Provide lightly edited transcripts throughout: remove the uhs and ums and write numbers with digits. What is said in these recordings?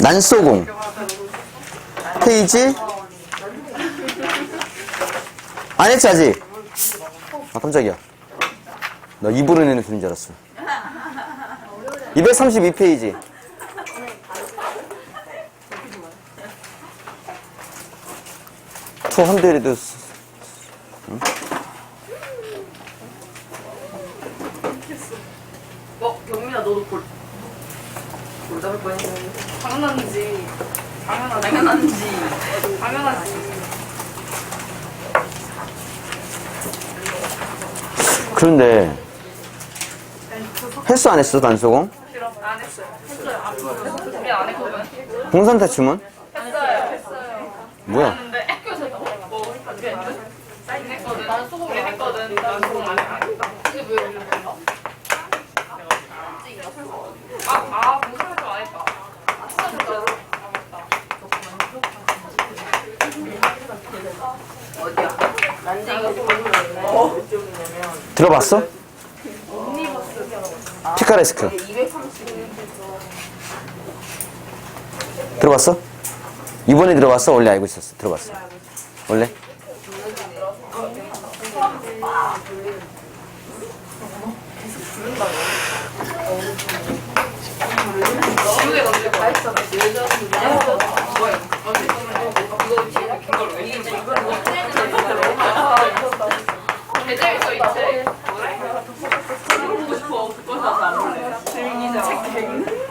난쏘공 페이지 안 했지 아직? 아 깜짝이야 나 입으로 내는 소리인 줄 알았어 232페이지 200 응? 경민아 너도 골 잡을 뻔했는데 당연한지 당연하지 그런데 했어 안 했어 단소공? 안 했어요. 준비 안 했거든. 봉산타춤은? 했어요. 뭐야? 근데 학교에서 뭐 사인 했거든. 난 소금 우리 했거든. 난 소금 안 했다. 이게 왜 우리 건가? 봉사를 좀안 했다. 어디야? 들어봤어? 피카레스크 들어봤어? 이번에 들어봤어? 원래 알고 있었어? 들어봤어? 원래? 대장에서 있지. 보고 싶어. 그거 사서 안 볼래. 재민이는 책 읽는.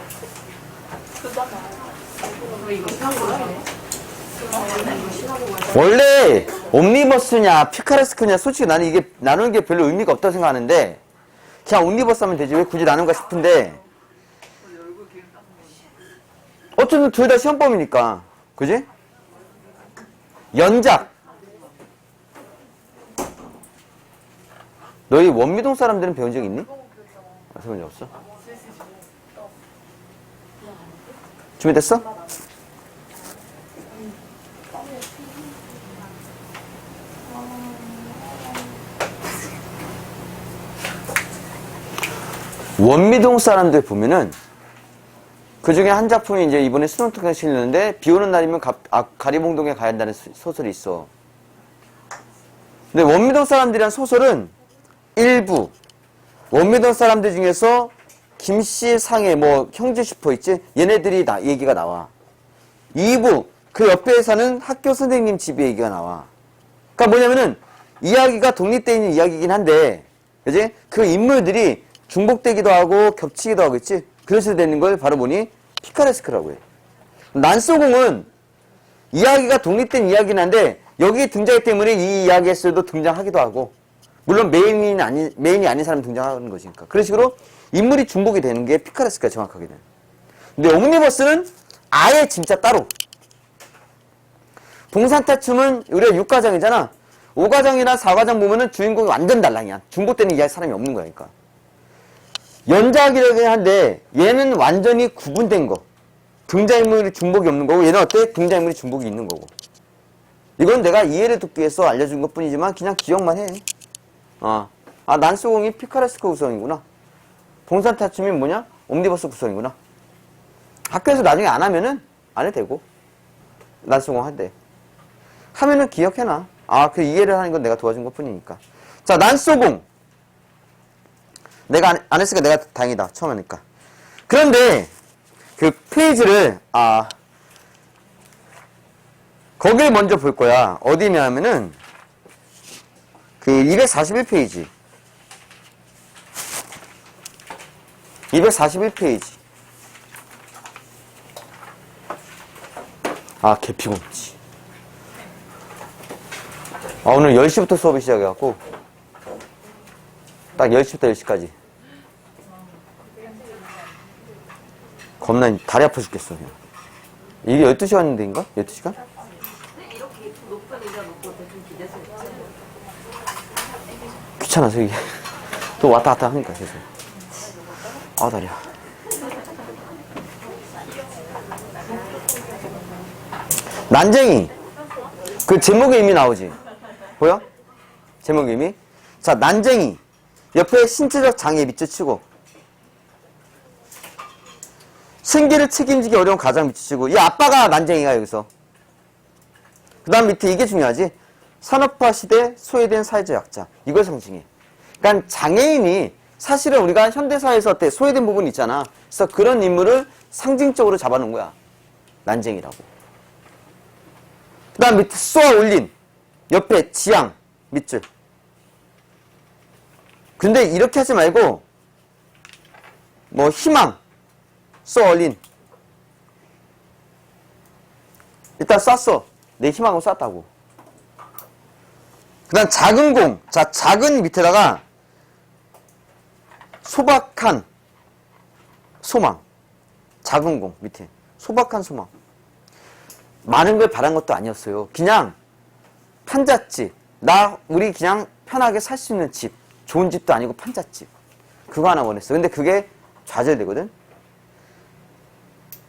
원래 옴니버스냐 피카레스크냐 솔직히 나는 이게 나누는 게 별로 의미가 없다고 생각하는데 그냥 옴니버스 하면 되지 왜 굳이 나누는가 싶은데 어쨌든 둘 다 시험범위니까 그지? 연작 너희 원미동 사람들은 배운 적 있니? 배운 적 없어? 준비됐어? 원미동 사람들 보면은 그 중에 한 작품이 이제 이번에 수능특강에 실렸는데 비 오는 날이면 가리봉동에 가야 한다는 소설이 있어. 근데 원미동 사람들이란 소설은 일부 원미동 사람들 중에서 김씨 상해 뭐 형제 슈퍼 있지? 얘네들이 얘기가 나와. 2부 그 옆에 사는 학교 선생님 집의 얘기가 나와. 그러니까 뭐냐면은 이야기가 독립되어 있는 이야기이긴 한데 그지? 그 인물들이 중복되기도 하고 겹치기도 하고 있지? 그래서 되는 걸 바로 보니 피카레스크라고 해. 난쏘공은 이야기가 독립된 이야기긴 한데 여기에 등장했기 때문에 이 이야기에서도 등장하기도 하고 물론 메인이 아닌 사람이 등장하는 것이니까 그런 식으로 인물이 중복이 되는 게 피카레스크가 정확하게 돼. 근데 옴니버스는 아예 진짜 따로. 봉산타춤은 우리가 6과정이잖아. 5과정이나 4과정 보면은 주인공이 완전 달랑이야. 중복되는 이야기 사람이 없는 거야. 그러니까. 연작이라긴 한데 얘는 완전히 구분된 거. 등장인물이 중복이 없는 거고 얘는 어때? 등장인물이 중복이 있는 거고. 이건 내가 이해를 돕기 위해서 알려준 것 뿐이지만 그냥 기억만 해. 난쏘공이 피카레스크 구성이구나. 봉산타춤이 뭐냐? 옴니버스 구성이구나. 학교에서 나중에 안 하면은 안 해도 되고 난쏘공 한대. 하면은 기억해놔. 그 이해를 하는 건 내가 도와준 것 뿐이니까. 자, 난쏘공. 내가 안 했으니까 내가 다행이다. 처음 하니까. 그런데 그 페이지를 거길 먼저 볼 거야. 어디냐면은 그 241페이지. 241페이지. 개피곤지. 오늘 10시부터 수업이 시작해갖고 딱 10시부터 10시까지 겁나 다리 아파 죽겠어 그냥. 이게 12시간인데인가? 12시간? 이렇게 높은 의자 놓고 대충 기대서 귀찮아서 이게 또 왔다 갔다 하니까 계속 다리야. 난쟁이 그 제목에 이미 나오지. 보여? 제목에 이미. 자, 난쟁이 옆에 신체적 장애 밑줄 치고 생계를 책임지기 어려운 가장 밑에 치고, 이 아빠가 난쟁이가 여기서. 그 다음 밑에 이게 중요하지. 산업화 시대 소외된 사회적 약자. 이걸 상징해. 그러니까 장애인이 사실은 우리가 현대사회에서 어때? 소외된 부분이 있잖아. 그래서 그런 인물을 상징적으로 잡아놓은 거야. 난쟁이라고. 그 다음 밑에 쏘아 올린. 옆에 지향. 밑줄. 근데 이렇게 하지 말고 뭐 희망. 쏘아 올린. 일단 쐈어. 내 희망을 쐈다고. 그 다음 작은 공. 자, 작은 밑에다가 소박한 소망. 작은 공 밑에. 소박한 소망. 많은 걸 바란 것도 아니었어요. 그냥 판잣집. 우리 그냥 편하게 살 수 있는 집. 좋은 집도 아니고 판잣집. 그거 하나 원했어. 근데 그게 좌절되거든.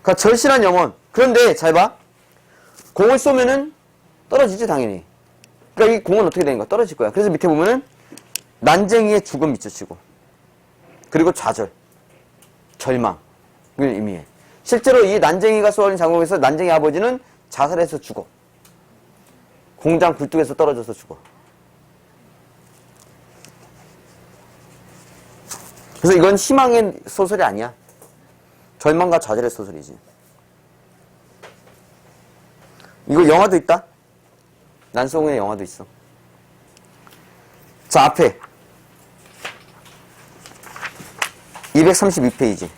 그러니까 절실한 영혼. 그런데 잘 봐. 공을 쏘면은 떨어지지 당연히. 그러니까 이 공은 어떻게 되는 거야? 떨어질 거야. 그래서 밑에 보면은 난쟁이의 죽음 밑줄치고 그리고 좌절, 절망을 의미해. 실제로 이 난쟁이가 쏘아올린 장공에서 난쟁이 아버지는 자살해서 죽어. 공장 굴뚝에서 떨어져서 죽어. 그래서 이건 희망의 소설이 아니야. 절망과 좌절의 소설이지. 이거 영화도 있다. 난송의 영화도 있어. 자, 앞에 232페이지.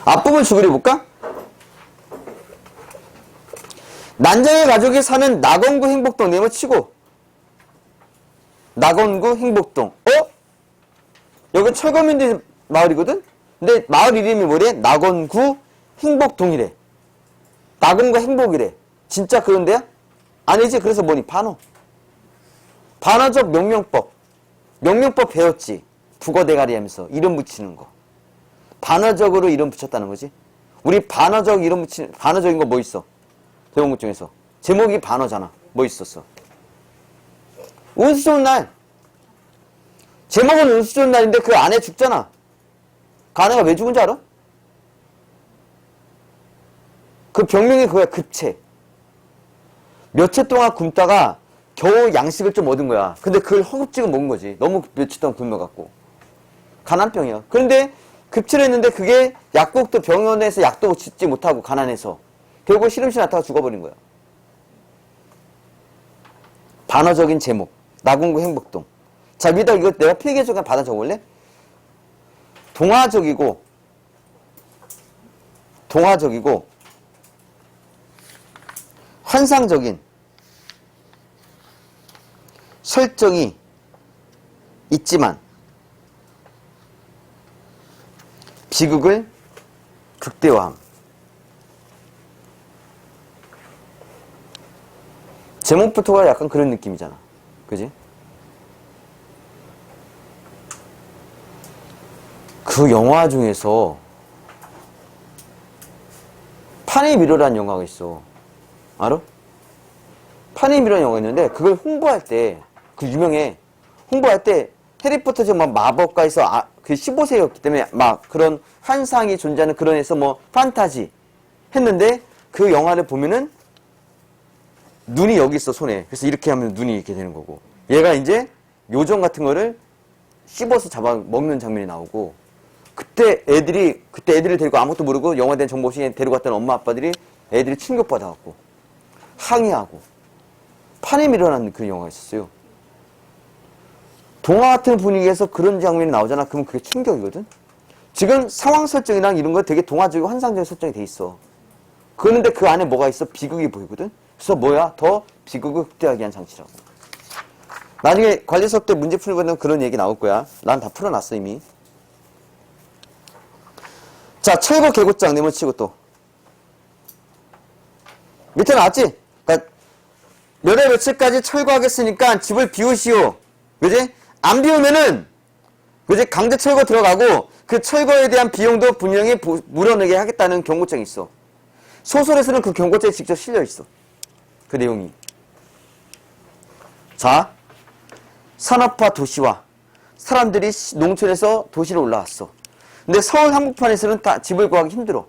앞부분 줄거리볼까? 난쟁이 가족이 사는 낙원구 행복동 네모 치고 낙원구 행복동. 여기 철거민들 마을이거든? 근데 마을 이름이 뭐래? 낙원구 행복동이래. 낙원구 행복이래. 진짜 그런 데야? 아니지. 그래서 뭐니? 반어. 반어적 명명법. 명명법 배웠지. 국어 대가리 하면서 이름 붙이는 거. 반어적으로 이름 붙였다는 거지. 우리 반어적 이름 붙이는, 반어적인 거 뭐 있어? 대원국 중에서. 제목이 반어잖아. 뭐 있었어? 운수 좋은 날. 제목은 운수 좋은 날인데 그 아내 죽잖아. 그 아내가 왜 죽은 줄 알아? 그 병명이 그거야. 급체. 몇 해 동안 굶다가 겨우 양식을 좀 얻은 거야. 근데 그걸 허겁지겁 먹은 거지. 너무 며칠 동안 굶어갖고. 가난병이야. 그런데 급체를 했는데 그게 약국도 병원에서 약도 짓지 못하고 가난해서 결국 시름시 나타가 죽어버린 거야. 반어적인 제목. 낙원구 행복동. 자, 위에다 이거 내가 필기해주니까 받아 적을래? 동화적이고 환상적인 설정이 있지만 비극을 극대화함. 제목부터가 약간 그런 느낌이잖아. 그지? 그 영화 중에서 판의 미로라는 영화가 있어. 알아? 판의 미로라는 영화가 있는데 그걸 홍보할 때 그 유명해. 홍보할 때 해리포터 정말 마법가에서 그 15세였기 때문에 막 그런 환상이 존재하는 그런 에서 뭐 판타지 했는데 그 영화를 보면은 눈이 여기 있어 손에. 그래서 이렇게 하면 눈이 이렇게 되는 거고 얘가 이제 요정 같은 거를 씹어서 잡아 먹는 장면이 나오고 그때 애들을 데리고 아무것도 모르고 영화에 대한 정보 없이 데리고 갔던 엄마 아빠들이 애들이 충격받아갖고 항의하고 판에 밀어넣는 그런 영화가 있었어요. 동화 같은 분위기에서 그런 장면이 나오잖아. 그러면 그게 충격이거든. 지금 상황 설정이랑 이런 거 되게 동화적이고 환상적인 설정이 돼 있어. 그런데 그 안에 뭐가 있어? 비극이 보이거든. 그래서 뭐야? 더 비극을 극대화하기 위한 장치라고. 나중에 관리 수업 때 문제 풀거든 그런 얘기 나올 거야. 난 다 풀어놨어 이미. 자, 철거 개고장 네모치고 또 밑에 나왔지? 그러니까 몇월 며칠까지 철거하겠으니까 집을 비우시오. 그지? 안 비우면은 그지? 강제 철거 들어가고 그 철거에 대한 비용도 분명히 물어내게 하겠다는 경고장이 있어. 소설에서는 그 경고장이 직접 실려 있어. 그 내용이. 자, 산업화 도시화. 사람들이 농촌에서 도시로 올라왔어. 근데 서울 한복판에서는 다 집을 구하기 힘들어.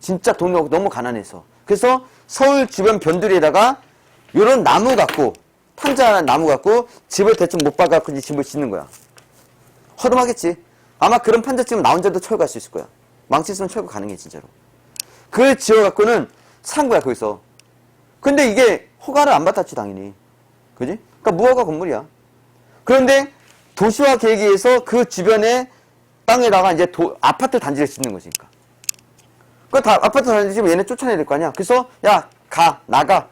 진짜 돈이 없고 너무 가난해서. 그래서 서울 주변 변두리에다가 요런 나무 갖고, 판자 나무 갖고 집을 대충 못 박아갖고 이제 집을 짓는 거야. 허름하겠지. 아마 그런 판자집은 나 혼자도 철거할 수 있을 거야. 망치 있으면 철거 가능해, 진짜로. 그걸 지어갖고는 산 거야, 거기서. 근데 이게 허가를 안 받았지, 당연히. 그지? 그러니까 무허가 건물이야. 그런데 도시화 계획에 의해서 그 주변에 땅에다가 이제 아파트 단지를 짓는 거지, 그러니까. 그 다 아파트 단지 지면 얘네 쫓아내야 될 거 아니야. 그래서 야, 나가.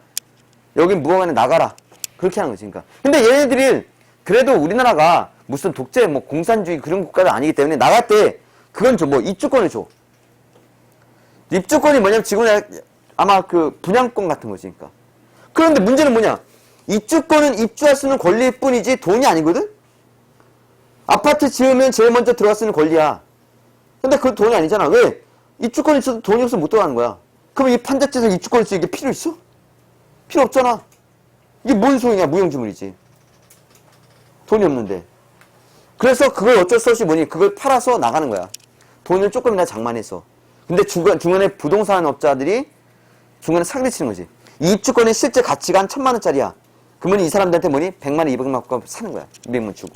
여긴 무허가네, 나가라. 그렇게 하는 거지, 그러니까. 근데 얘네들이 그래도 우리나라가 무슨 독재, 뭐 공산주의 그런 국가가 아니기 때문에 나갈 때 그건 줘, 뭐 입주권을 줘. 입주권이 뭐냐면 지금은 아마 그 분양권 같은 거지, 그러니까. 그런데 문제는 뭐냐? 입주권은 입주할 수 있는 권리일 뿐이지 돈이 아니거든? 아파트 지으면 제일 먼저 들어갈 수 있는 권리야. 근데 그 돈이 아니잖아. 왜? 입주권이 있어도 돈이 없으면 못 들어가는 거야. 그럼 이 판자집에서 입주권을 쓰는 게 필요 있어? 필요 없잖아. 이게 뭔 소용이야? 무용지물이지. 돈이 없는데. 그래서 그걸 어쩔 수 없이 뭐니? 그걸 팔아서 나가는 거야. 돈을 조금이나 장만해서. 근데 중간에 부동산 업자들이 중간에 사기를 치는 거지. 이 입주권의 실제 가치가 한 1,000만 원짜리야. 그러면 이 사람들한테 뭐니? 100만 원, 200만 원 사는 거야. 200만 주고.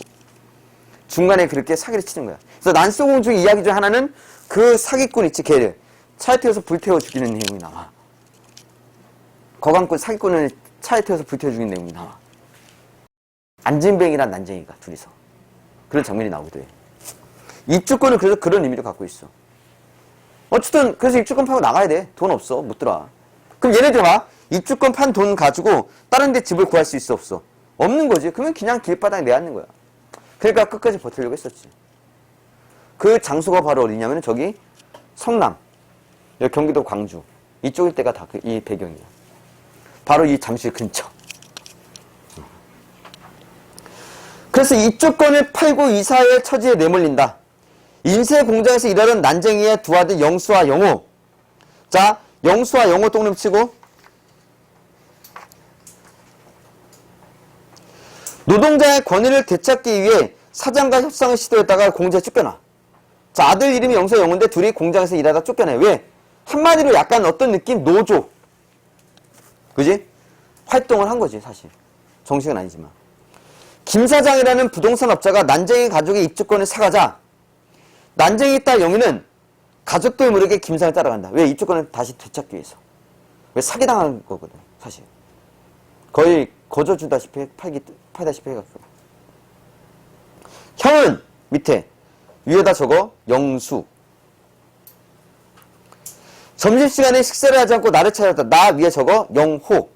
중간에 그렇게 사기를 치는 거야. 그래서 난소공 중 이야기 중 하나는 그 사기꾼 있지, 걔를. 차에 태워서 불태워 죽이는 내용이 나와. 거강꾼 사기꾼을 차에 태워서 불태워 죽이는 내용이 나와. 안진뱅이랑 난쟁이가 둘이서. 그런 장면이 나오기도 해. 입주권은 그래서 그런 의미를 갖고 있어. 어쨌든 그래서 입주권 파고 나가야 돼. 돈 없어. 못 들어와. 그럼 얘네들 봐. 입주권 판 돈 가지고 다른 데 집을 구할 수 있어 없어? 없는 거지. 그러면 그냥 길바닥에 내앉는 거야. 그러니까 끝까지 버티려고 했었지. 그 장소가 바로 어디냐면 저기 성남, 여기 경기도 광주 이쪽일 때가 다 이 배경이야. 바로 이 잠실 근처. 그래서 입주권을 팔고 이사의 처지에 내몰린다. 인쇄 공장에서 일하던 난쟁이의 두 아들 영수와 영호. 자, 영수와 영호 똥냄 치고 노동자의 권위를 되찾기 위해 사장과 협상을 시도했다가 공장에 쫓겨나. 자, 아들 이름이 영수와 영호인데 둘이 공장에서 일하다 쫓겨나. 왜? 한마디로 약간 어떤 느낌? 노조. 그지? 활동을 한 거지, 사실. 정식은 아니지만. 김 사장이라는 부동산 업자가 난쟁이 가족의 입주권을 사가자 난쟁이 딸 영희는 가족들 모르게 김 사장을 따라간다. 왜? 입주권을 다시 되찾기 위해서. 왜? 사기당한 거거든, 사실. 거의 거저주다시피 팔다시피 해갖고. 형은 밑에 위에다 적어 영수. 점심시간에 식사를 하지 않고 나를 찾았다. 나 위에 적어 영호.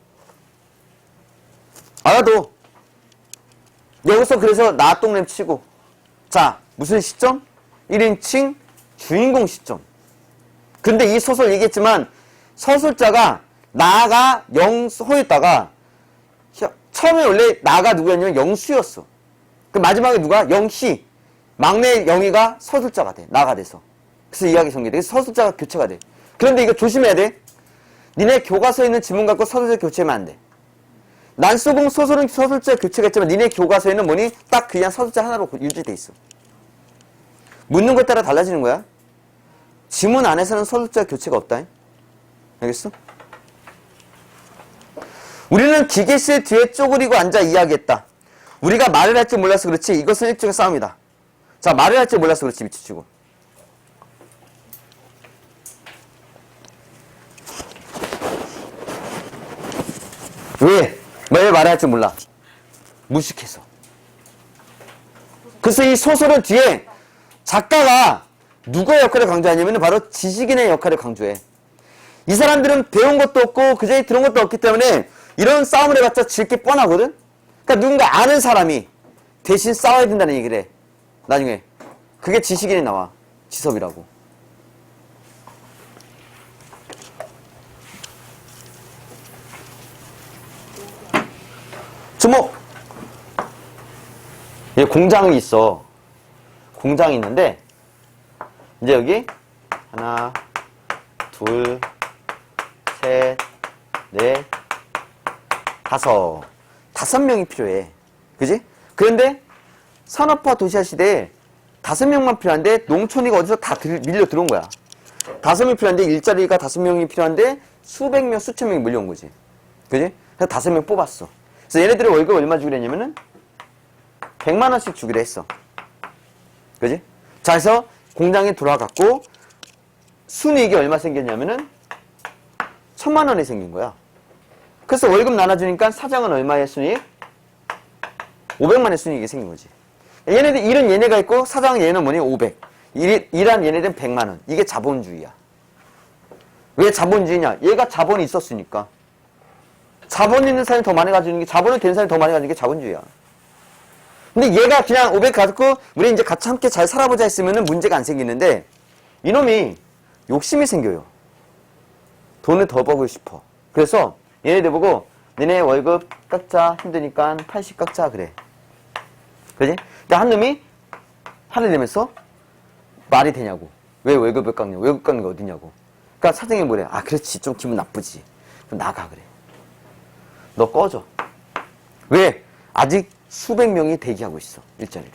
알아도 여기서 그래서 나 똥냄 치고. 자, 무슨 시점? 1인칭 주인공 시점. 근데 이 소설 얘기했지만 서술자가 나가 영호였다가 처음에 원래 나가 누구였냐면 영수였어. 그 마지막에 누가? 영희. 막내 영희가 서술자가 돼. 나가 돼서. 그래서 이야기 전개돼. 그래서 서술자가 교체가 돼. 그런데 이거 조심해야 돼. 니네 교과서에 있는 지문 갖고 서술자 교체하면 안 돼. 난소공 소설은 서술자 교체가 있지만 니네 교과서에는 뭐니? 딱 그냥 서술자 하나로 유지돼 있어. 묻는 것 따라 달라지는 거야. 지문 안에서는 서술자 교체가 없다. 알겠어? 우리는 기계실 뒤에 쪼그리고 앉아 이야기했다. 우리가 말을 할 줄 몰라서 그렇지 이것은 일종의 싸움이다. 자, 말을 할 줄 몰라서 그렇지 미치치고. 왜 말을 할 줄 몰라? 무식해서. 그래서 이 소설은 뒤에 작가가 누구의 역할을 강조하냐면 바로 지식인의 역할을 강조해. 이 사람들은 배운 것도 없고 그저에 들은 것도 없기 때문에 이런 싸움을 해봤자 질 게 뻔하거든? 그러니까 누군가 아는 사람이 대신 싸워야 된다는 얘기를 해. 나중에. 그게 지식인이 나와. 지섭이라고. 주목! 여기 공장이 있어. 공장이 있는데 이제 여기 하나, 둘, 셋, 넷, 다섯 명이 필요해. 그지? 그런데 산업화 도시화 시대에 5명만 필요한데 농촌이가 어디서 다 밀려 들어온 거야. 5명이 필요한데 일자리가 5명이 필요한데 수백 명, 수천 명이 몰려온 거지. 그지? 그래서 5명 뽑았어. 그래서 얘네들이 월급 얼마 주기로 했냐면은 100만 원씩 주기로 했어. 그지? 자, 그래서 공장에 돌아갔고 순이익이 얼마 생겼냐면은 1000만 원이 생긴 거야. 그래서 월급 나눠주니까 사장은 얼마의 순이익? 500만 원의 순이익이 생긴 거지. 얘네들 일은 얘네가 있고 사장은 얘는 뭐니? 500. 일한 얘네들은 100만 원. 이게 자본주의야. 왜 자본주의냐? 얘가 자본이 있었으니까. 자본 있는 사람이 더 많이 가지는 게, 자본을 된 사람이 더 많이 가지는 게 자본주의야. 근데 얘가 그냥 500 가지고 우리 이제 같이 함께 잘 살아보자 했으면은 문제가 안 생기는데 이놈이 욕심이 생겨요. 돈을 더 벌고 싶어. 그래서 얘네들 보고 너네 월급 깎자, 힘드니까 80 깎자 그래. 그지? 근데 한 놈이 화를 내면서 말이 되냐고. 왜 월급을 깎냐고. 월급 깎는 게 어디냐고. 그러니까 사장님이 뭐래. 아 그렇지, 좀 기분 나쁘지. 그럼 나가 그래. 너 꺼져. 왜? 아직 수백 명이 대기하고 있어. 일자리를.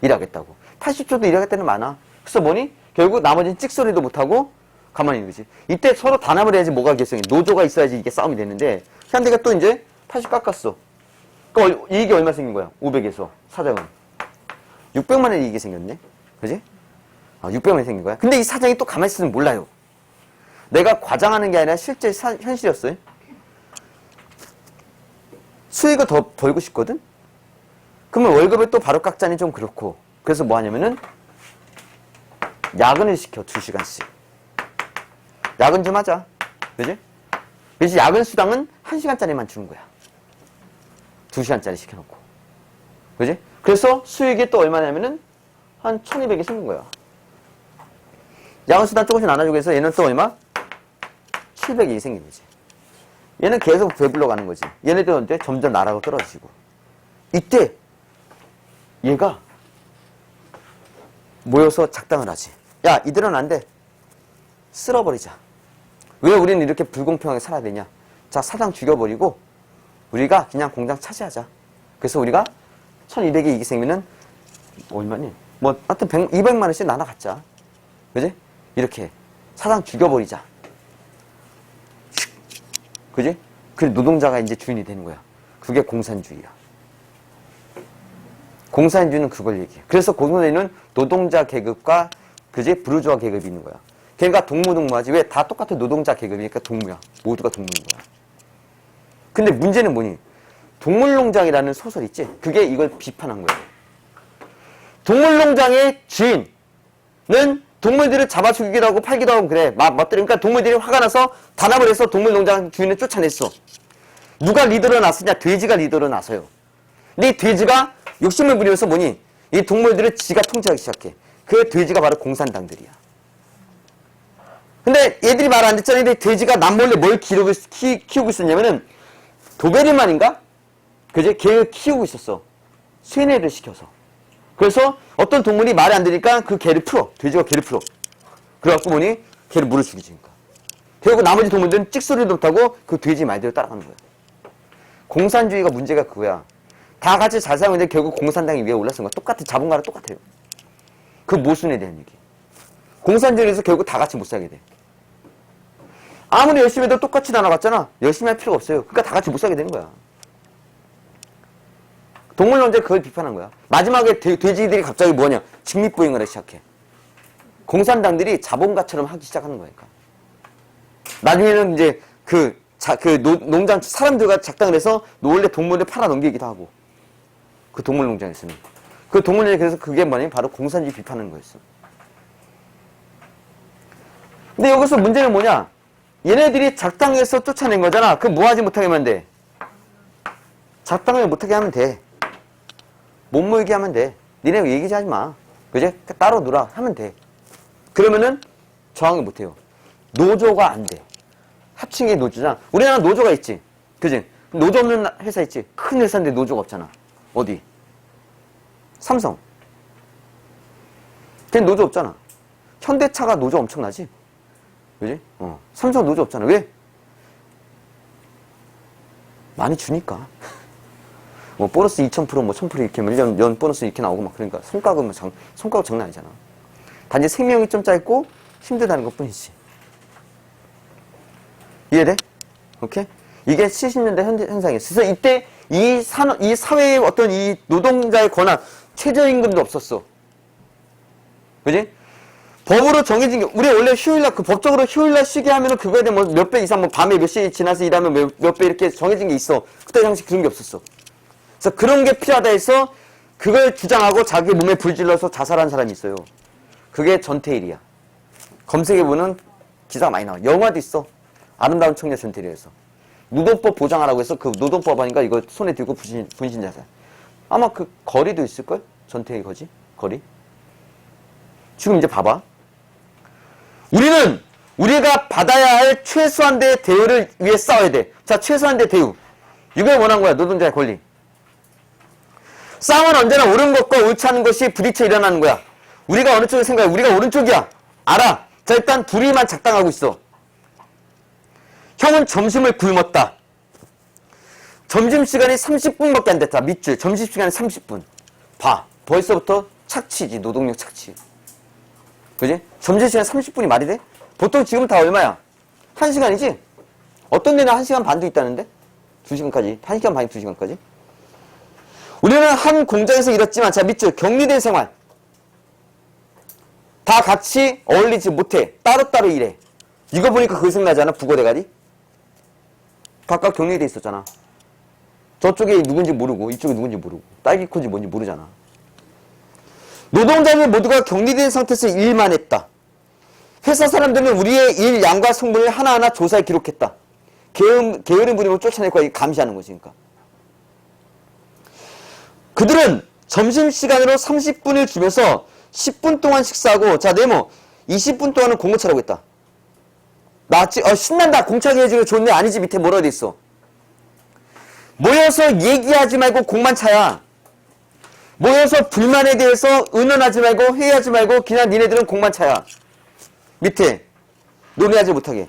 일하겠다고. 80조도 일하겠다는 많아. 그래서 뭐니? 결국 나머지는 찍소리도 못하고 가만히 있는 거지. 이때 서로 단합을 해야지 뭐가 결성이. 노조가 있어야지 이게 싸움이 되는데 현대가 또 이제 80 깎았어. 그럼 이익이 얼마 생긴 거야? 500에서 사장은. 600만 원 이익이 생겼네. 그지? 600만 원이 생긴 거야. 근데 이 사장이 또 가만히 있으면 몰라요. 내가 과장하는 게 아니라 실제 현실이었어요. 수익을 더 벌고 싶거든? 그러면 월급을 또 바로 깎자니 좀 그렇고. 그래서 뭐 하냐면은 야근을 시켜, 2시간씩. 야근 좀 하자. 그지? 그래서 야근 수당은 1시간짜리만 주는 거야. 2시간짜리 시켜놓고. 그지? 그래서 수익이 또 얼마냐면은 한 1200이 생긴 거야. 야근 수당 조금씩 나눠주고 해서 얘는 또 얼마? 700이 생긴 거지. 얘는 계속 배불러 가는 거지. 얘네들은 이제 점점 나라고 떨어지고. 이때 얘가 모여서 작당을 하지. 야, 이들은 안 돼. 쓸어버리자. 왜 우리는 이렇게 불공평하게 살아야 되냐? 자, 사장 죽여버리고 우리가 그냥 공장 차지하자. 그래서 우리가 1200이 이익이 생기면 얼마니? 뭐 하여튼 200만 원씩 나눠 갖자. 그지? 이렇게 사장 죽여버리자. 그지? 그 노동자가 이제 주인이 되는 거야. 그게 공산주의야. 공산주의는 그걸 얘기해. 그래서 공산주의는 노동자 계급과 그지? 부르주아 계급이 있는 거야. 걔가 동무동무하지. 왜? 다 똑같은 노동자 계급이니까 동무야. 모두가 동무인 거야. 근데 문제는 뭐니? 동물농장이라는 소설 있지? 그게 이걸 비판한 거야. 동물농장의 주인은 동물들을 잡아 죽이기도 하고 팔기도 하고 그래. 그러니까 동물들이 화가 나서 단합을 해서 동물농장 주인을 쫓아냈어. 누가 리더로 나서냐? 돼지가 리더로 나서요. 근데 이 돼지가 욕심을 부리면서 뭐니? 이 동물들을 지가 통제하기 시작해. 그 돼지가 바로 공산당들이야. 근데 얘들이 말 안 듣잖아. 근데 돼지가 남몰래 뭘 키우고 있었냐면은 도베리만인가? 그지? 걔를 키우고 있었어. 쇠뇌를 시켜서. 그래서 어떤 동물이 말이 안 되니까 그 개를 풀어. 돼지가 개를 풀어. 그래갖고 뭐니? 개를 물을 죽이니까. 결국 나머지 동물들은 찍소리도 못하고 그 돼지 말대로 따라가는 거야. 공산주의가 문제가 그거야. 다 같이 잘 살고 있는데 결국 공산당이 위에 올라선 거야. 똑같은 자본가랑 똑같아요. 그 모순에 대한 얘기. 공산주의에서 결국 다 같이 못 살게 돼. 아무리 열심히 해도 똑같이 나눠갔잖아. 열심히 할 필요가 없어요. 그러니까 다 같이 못 살게 되는 거야. 동물론자 그걸 비판한 거야. 마지막에 돼지들이 갑자기 뭐냐? 직립보행을 하기 시작해. 공산당들이 자본가처럼 하기 시작하는 거니까. 나중에는 이제 농장 사람들과 작당을 해서 원래 동물을 팔아 넘기기도 하고. 그 동물농장에서는. 그 동물농장 그래서 그게 뭐냐? 바로 공산주의 비판하는 거였어. 근데 여기서 문제는 뭐냐? 얘네들이 작당해서 쫓아낸 거잖아. 그럼 뭐 하지 못하게 하면 돼? 작당을 못하게 하면 돼. 못 모이게 하면 돼. 니네 얘기지 하지 마. 그지? 따로 놀아. 하면 돼. 그러면은 저항을 못해요. 노조가 안 돼. 합친 게 노조잖아. 우리나라 노조가 있지. 그지? 노조 없는 회사 있지. 큰 회사인데 노조가 없잖아. 어디? 삼성. 걔 노조 없잖아. 현대차가 노조 엄청나지? 그지? 삼성 노조 없잖아. 왜? 많이 주니까. 뭐 보너스 2000%, 뭐 1000% 이렇게 뭐 연 보너스 이렇게 나오고 막 그러니까 성과급은 성과급 장난 아니잖아. 단지 생명이 좀 짧고 힘들다는 것 뿐이지. 이해돼? 오케이? 이게 70년대 현상이었어. 그래서 이때 이 사회의 어떤 이 노동자의 권한, 최저임금도 없었어. 그지? 법으로 정해진 게, 우리 원래 휴일날, 그 법적으로 휴일날 쉬게 하면은 그거에 대한 뭐 몇 배 이상, 뭐 밤에 몇 시에 지나서 일하면 몇 배 이렇게 정해진 게 있어. 그때 당시 그런 게 없었어. 그래서 그런 게 필요하다 해서 그걸 주장하고 자기 몸에 불질러서 자살한 사람이 있어요. 그게 전태일이야. 검색해보면 기사가 많이 나와. 영화도 있어. 아름다운 청년 전태일에서. 노동법 보장하라고 해서 그 노동법 하니까 이거 손에 들고 분신 자살. 아마 그 거리도 있을걸? 전태일 거지? 거리? 지금 이제 봐봐. 우리가 받아야 할 최소한의 대우를 위해 싸워야 돼. 자, 최소한의 대우. 이걸 원한 거야. 노동자의 권리. 싸움은 언제나 옳은 것과 옳지 않은 것이 부딪혀 일어나는 거야. 우리가 어느 쪽을 생각해? 우리가 오른쪽이야. 알아. 자, 일단 둘이만 작당하고 있어. 형은 점심을 굶었다. 점심시간이 30분밖에 안 됐다. 밑줄. 점심시간이 30분. 봐. 벌써부터 착취지. 노동력 착취. 그지? 점심시간 30분이 말이 돼? 보통 지금 다 얼마야? 1시간이지? 어떤 데는 1시간 반도 있다는데? 2시간까지. 1시간 반이 2시간까지? 우리는 한 공장에서 일했지만, 자, 밑줄. 격리된 생활. 다 같이 어울리지 못해. 따로따로 일해. 이거 보니까 그 생각나지 않아? 부고대가리? 각각 격리돼 있었잖아. 저쪽에 누군지 모르고 이쪽에 누군지 모르고 딸기콘지 뭔지 모르잖아. 노동자는 모두가 격리된 상태에서 일만 했다. 회사 사람들은 우리의 일 양과 성분을 하나하나 조사해 기록했다. 게으른 부림을 쫓아내고 감시하는 거지. 그러니까. 그들은 점심시간으로 30분을 주면서 10분 동안 식사하고, 자, 네모 20분 동안은 공고차라고 했다. 나왔지? 신난다. 공차게 해주고 좋네. 아니지. 밑에 뭐라고 돼 있어. 모여서 얘기하지 말고 공만 차야. 모여서 불만에 대해서 의논하지 말고 회의하지 말고 그냥 니네들은 공만 차야. 밑에 논의하지 못하게.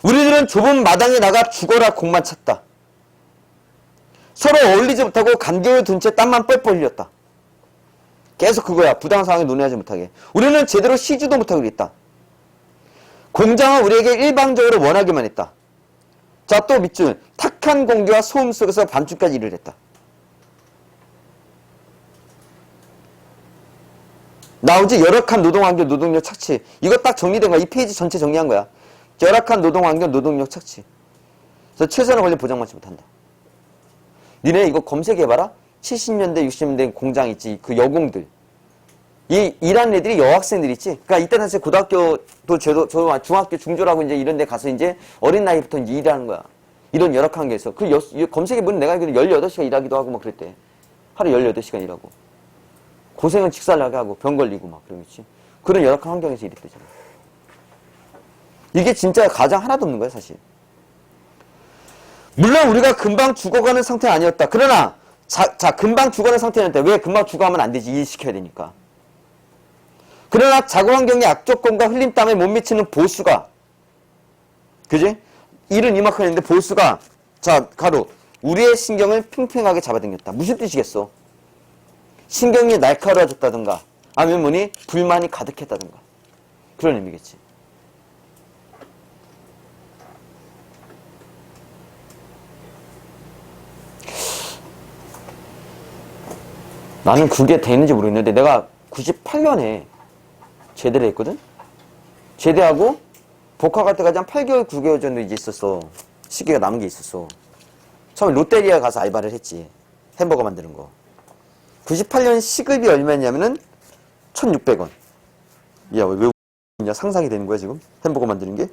우리들은 좁은 마당에 나가 죽어라 공만 찼다. 서로 어울리지 못하고 간격을 둔 채 땀만 뻘뻘 흘렸다. 계속 그거야. 부당한 상황에 논의하지 못하게. 우리는 제대로 쉬지도 못하고 그랬다. 공장은 우리에게 일방적으로 원하기만 했다. 자, 또 밑줄. 탁한 공기와 소음 속에서 밤중까지 일을 했다. 나오지? 열악한 노동환경, 노동력 착취. 이거 딱 정리된 거야. 이 페이지 전체 정리한 거야. 열악한 노동환경, 노동력 착취. 그래서 최선의 권리 보장받지 못한다. 니네 이거 검색해봐라. 70년대, 60년대 공장 있지. 그 여공들. 이 일하는 애들이 여학생들 있지. 그러니까 이때 사실 고등학교도 저 중학교 중졸하고 이제 이런 데 가서 이제 어린 나이부터 이제 일하는 거야. 이런 열악한 게있어. 검색해보면 내가 알기로 18시간 일하기도 하고 막 그랬대. 하루 18시간 일하고. 고생은 직살나게 하고 병 걸리고 막 그러겠지. 그런 열악한 환경에서 일했대잖아. 이게 진짜 가장 하나도 없는 거야, 사실. 물론 우리가 금방 죽어가는 상태는 아니었다. 그러나 자, 금방 죽어가는 상태였는데 왜 금방 죽어가면 안 되지? 일 시켜야 되니까. 그러나 작업 환경의 악조건과 흘림 땀에 못 미치는 보수가, 그지? 일은 이만큼 했는데 보수가, 자, 가로, 우리의 신경을 팽팽하게 잡아당겼다. 무슨 뜻이겠어? 신경이 날카로워졌다든가, 아니면 뭐니? 불만이 가득했다든가. 그런 의미겠지. 나는 그게 되는지 모르겠는데, 내가 98년에 제대를 했거든? 제대하고 복학할 때까지 한 8개월, 9개월 정도 이제 있었어. 시기가 남은 게 있었어. 처음에 롯데리아 가서 알바를 했지. 햄버거 만드는 거. 98년 시급이 얼마였냐면은 1,600원. 야, 왜 웃냐? 상상이 되는 거야, 지금? 햄버거 만드는 게?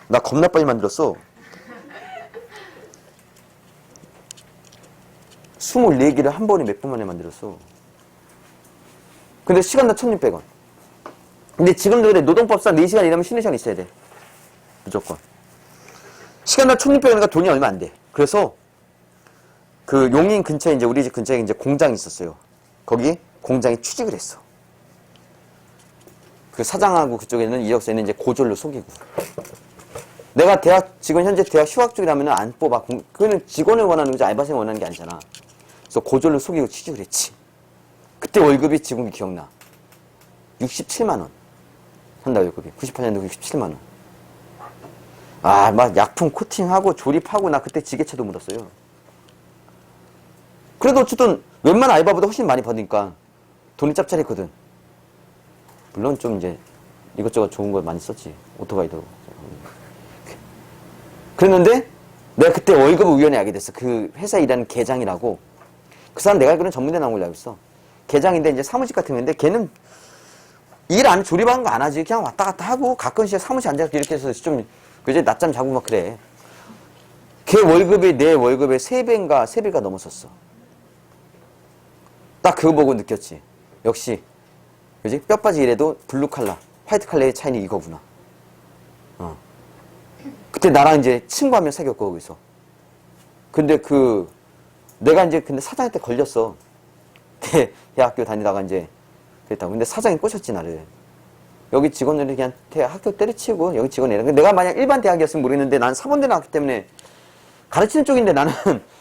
나 겁나 빨리 만들었어. 24개를 한 번에 몇 분 만에 만들었어. 근데 시간당 1,600원. 근데 지금도 그래. 노동법상 4시간 일하면 쉬는 시간 있어야 돼. 무조건. 시간당 1,600원이니까 돈이 얼마 안 돼. 그래서 그 용인 근처에 이제 우리 집 근처에 이제 공장이 있었어요. 거기 공장에 취직을 했어. 그 사장하고 그쪽에는 이력서에는 이제 고졸로 속이고. 내가 지금 현재 대학 휴학 중이라면 안 뽑아. 그거는 직원을 원하는 거지 알바생 원하는 게 아니잖아. 그래서 고졸로 속이고 취직을 했지. 그때 월급이 지금 기억나. 67만원. 한 달 월급이. 98년도 67만원. 아, 막 약품 코팅하고 조립하고 나 그때 지게차도 묻었어요. 그래도 어쨌든 웬만한 알바보다 훨씬 많이 받으니까 돈이 짭짤했거든. 물론 좀 이제 이것저것 좋은 걸 많이 썼지. 오토바이도. 그랬는데 내가 그때 월급을 우연히 알게 됐어. 그 회사 일하는 계장이라고. 그 사람 내가 알기로는 전문대 나온 걸로 알고 있어. 계장인데 이제 사무직 같은 건데 걔는 일 안 조립하는 거 안 하지. 그냥 왔다 갔다 하고 가끔씩 사무실 앉아서 이렇게 해서 좀 그제 낮잠 자고 막 그래. 걔 월급이 내 월급의 3배인가 3배가 넘었었어. 딱 그거 보고 느꼈지. 역시 그지? 뼈빠지 일해도 블루 칼라, 화이트 칼라의 차이는 이거구나. 그때 나랑 이제 친구 한 명 사귀었고 거기서. 근데 내가 이제 근데 사장한테 걸렸어. 대학교 다니다가 이제 그랬다고. 근데 사장이 꼬셨지 나를. 여기 직원들이 그냥 학교 때려치고 여기 직원이라. 내가 만약 일반 대학이었으면 모르겠는데 난 상원대 나왔기 때문에 가르치는 쪽인데 나는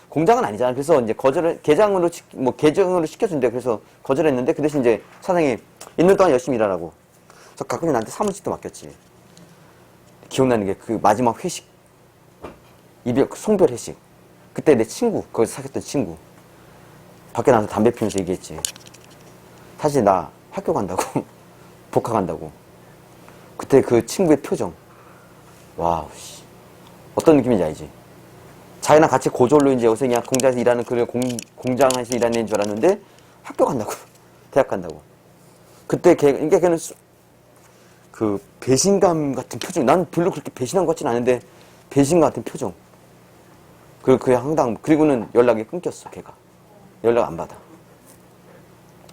공장은 아니잖아. 그래서 이제 계장으로 시켜준대. 그래서 거절했는데 그 대신 이제 사장이 있는 동안 열심히 일하라고. 그래서 가끔씩 나한테 사무직도 맡겼지. 기억나는 게 그 마지막 회식. 송별 회식. 그때 내 친구, 거기서 사귀었던 친구. 밖에 나가서 담배 피우면서 얘기했지. 사실 나 학교 간다고. 복학 간다고. 그때 그 친구의 표정. 와우, 씨. 어떤 느낌인지 알지? 자기랑 같이 고졸로 이제 요새 그냥 공장에서 일하는 공장에서 일하는 애인 줄 알았는데 학교 간다고. 대학 간다고. 그때 걔는 그 배신감 같은 표정. 난 별로 그렇게 배신한 것 같진 않은데 배신감 같은 표정. 그의 황당. 그리고는 연락이 끊겼어, 걔가. 연락 안 받아.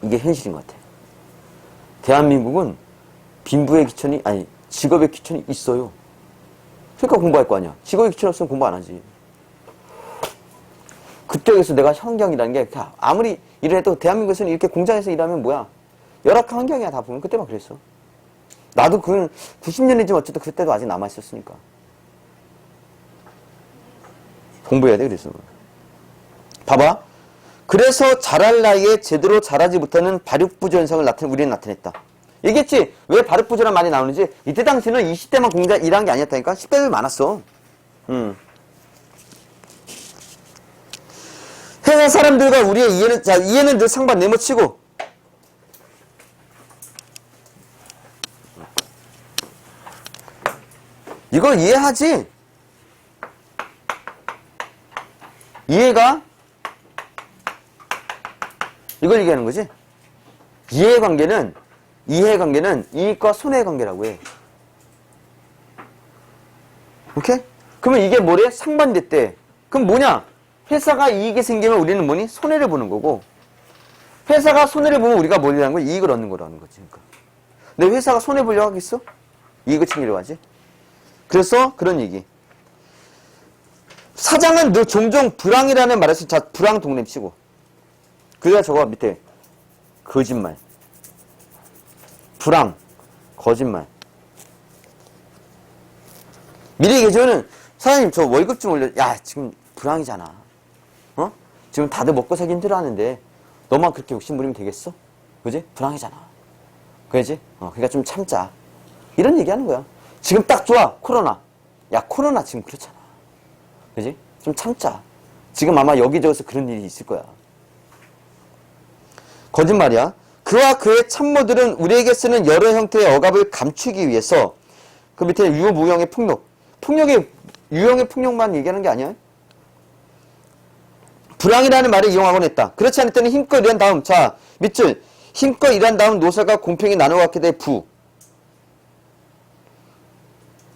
이게 현실인 것 같아. 대한민국은 빈부의 기천이, 아니, 직업의 기천이 있어요. 그러니까 공부할 거 아니야. 직업의 기천이 없으면 공부 안 하지. 그때 그래서 내가 환경이라는 게, 아무리 일을 해도 대한민국에서는 이렇게 공장에서 일하면 뭐야. 열악한 환경이야, 다 보면. 그때만 그랬어. 나도 90년이지만 어쨌든 그때도 아직 남아있었으니까. 공부해야 돼, 그래서. 봐봐. 그래서 자랄 나이에 제대로 자라지 못하는 발육부조 현상을 우리는 나타냈다. 얘기했지? 왜 발육부조란 말이 나오는지? 이때 당시는 20대만 공장 일한 게 아니었다니까? 10대들 많았어. 회사 사람들과 우리의 이해는 늘 상반 네모치고. 이걸 이해하지? 이걸 얘기하는 거지? 이해관계는 이익과 손해의 관계라고 해. 오케이? 그러면 이게 뭐래? 상반대 때. 그럼 뭐냐? 회사가 이익이 생기면 우리는 뭐니? 손해를 보는 거고, 회사가 손해를 보면 우리가 뭘 하는 거야? 이익을 얻는 거라는 거지. 그러니까. 근데 회사가 손해 보려고 하겠어? 이익을 챙기려고 하지? 그래서 그런 얘기. 사장은 늘 종종 불황이라는 말에서 불황 동네 치고. 그래야 저거 밑에 거짓말. 불황, 거짓말. 미리 계좌는 사장님 저 월급 좀 올려. 야 지금 불황이잖아. 지금 다들 먹고 살기 힘들어하는데 너만 그렇게 욕심부리면 되겠어? 그지? 불황이잖아. 그지? 그러니까 좀 참자. 이런 얘기하는 거야. 지금 딱 좋아. 코로나. 야 코로나 지금 그렇잖아. 그지? 좀 참자. 지금 아마 여기저기서 그런 일이 있을 거야. 거짓말이야. 그와 그의 참모들은 우리에게 쓰는 여러 형태의 억압을 감추기 위해서 그 밑에 유무형의 폭력. 유형의 폭력만 얘기하는 게 아니야. 불황이라는 말을 이용하곤 했다. 그렇지 않을 때는 힘껏 일한 다음, 자, 밑줄. 힘껏 일한 다음 노사가 공평히 나눠갖게 될 부.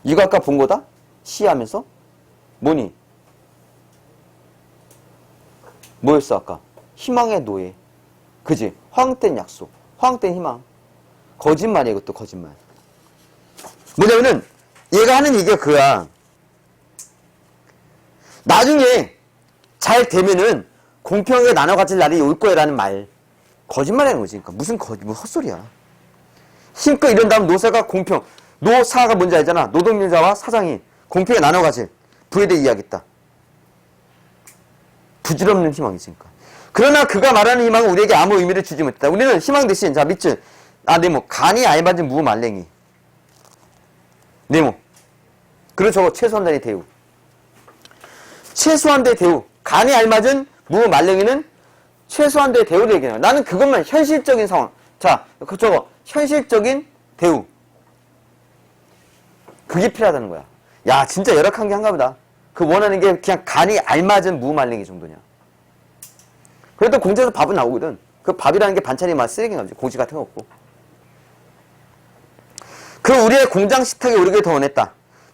이거 아까 본 거다? 시하면서? 뭐니? 뭐였어, 아까? 희망의 노예. 그지? 허황된 약속. 허황된 희망. 거짓말이야, 이것도 거짓말. 뭐냐면은, 얘가 하는 얘기가 그거야. 나중에 잘 되면은 공평하게 나눠 가질 날이 올 거야라는 말. 거짓말이라는 거지. 그러니까 무슨 헛소리야. 힘껏 이런 다음 노사가 공평. 노사가 뭔지 알잖아. 노동자와 사장이 공평히 나눠 가질 부에 대해 이야기했다. 부질없는 희망이니까. 그러나 그가 말하는 희망은 우리에게 아무 의미를 주지 못했다. 우리는 희망 대신 자 밑줄 네모 간이 알맞은 무말랭이 네모 그리고 저거 최소한단의 대우 최소한대 대우 간이 알맞은 무말랭이는 최소한대 대우를 얘기해요. 나는 그것만 현실적인 상황 자 저거 현실적인 대우 그게 필요하다는 거야. 야 진짜 열악한 게 한가 보다. 그 원하는 게 그냥 간이 알맞은 무말랭이 정도냐. 그래도 공장에서 밥은 나오거든. 그 밥이라는 게 반찬이 막 쓰레기인가 보지. 고지 같은 거 없고. 그 우리의 공장 식탁에 오르게 더 원했다.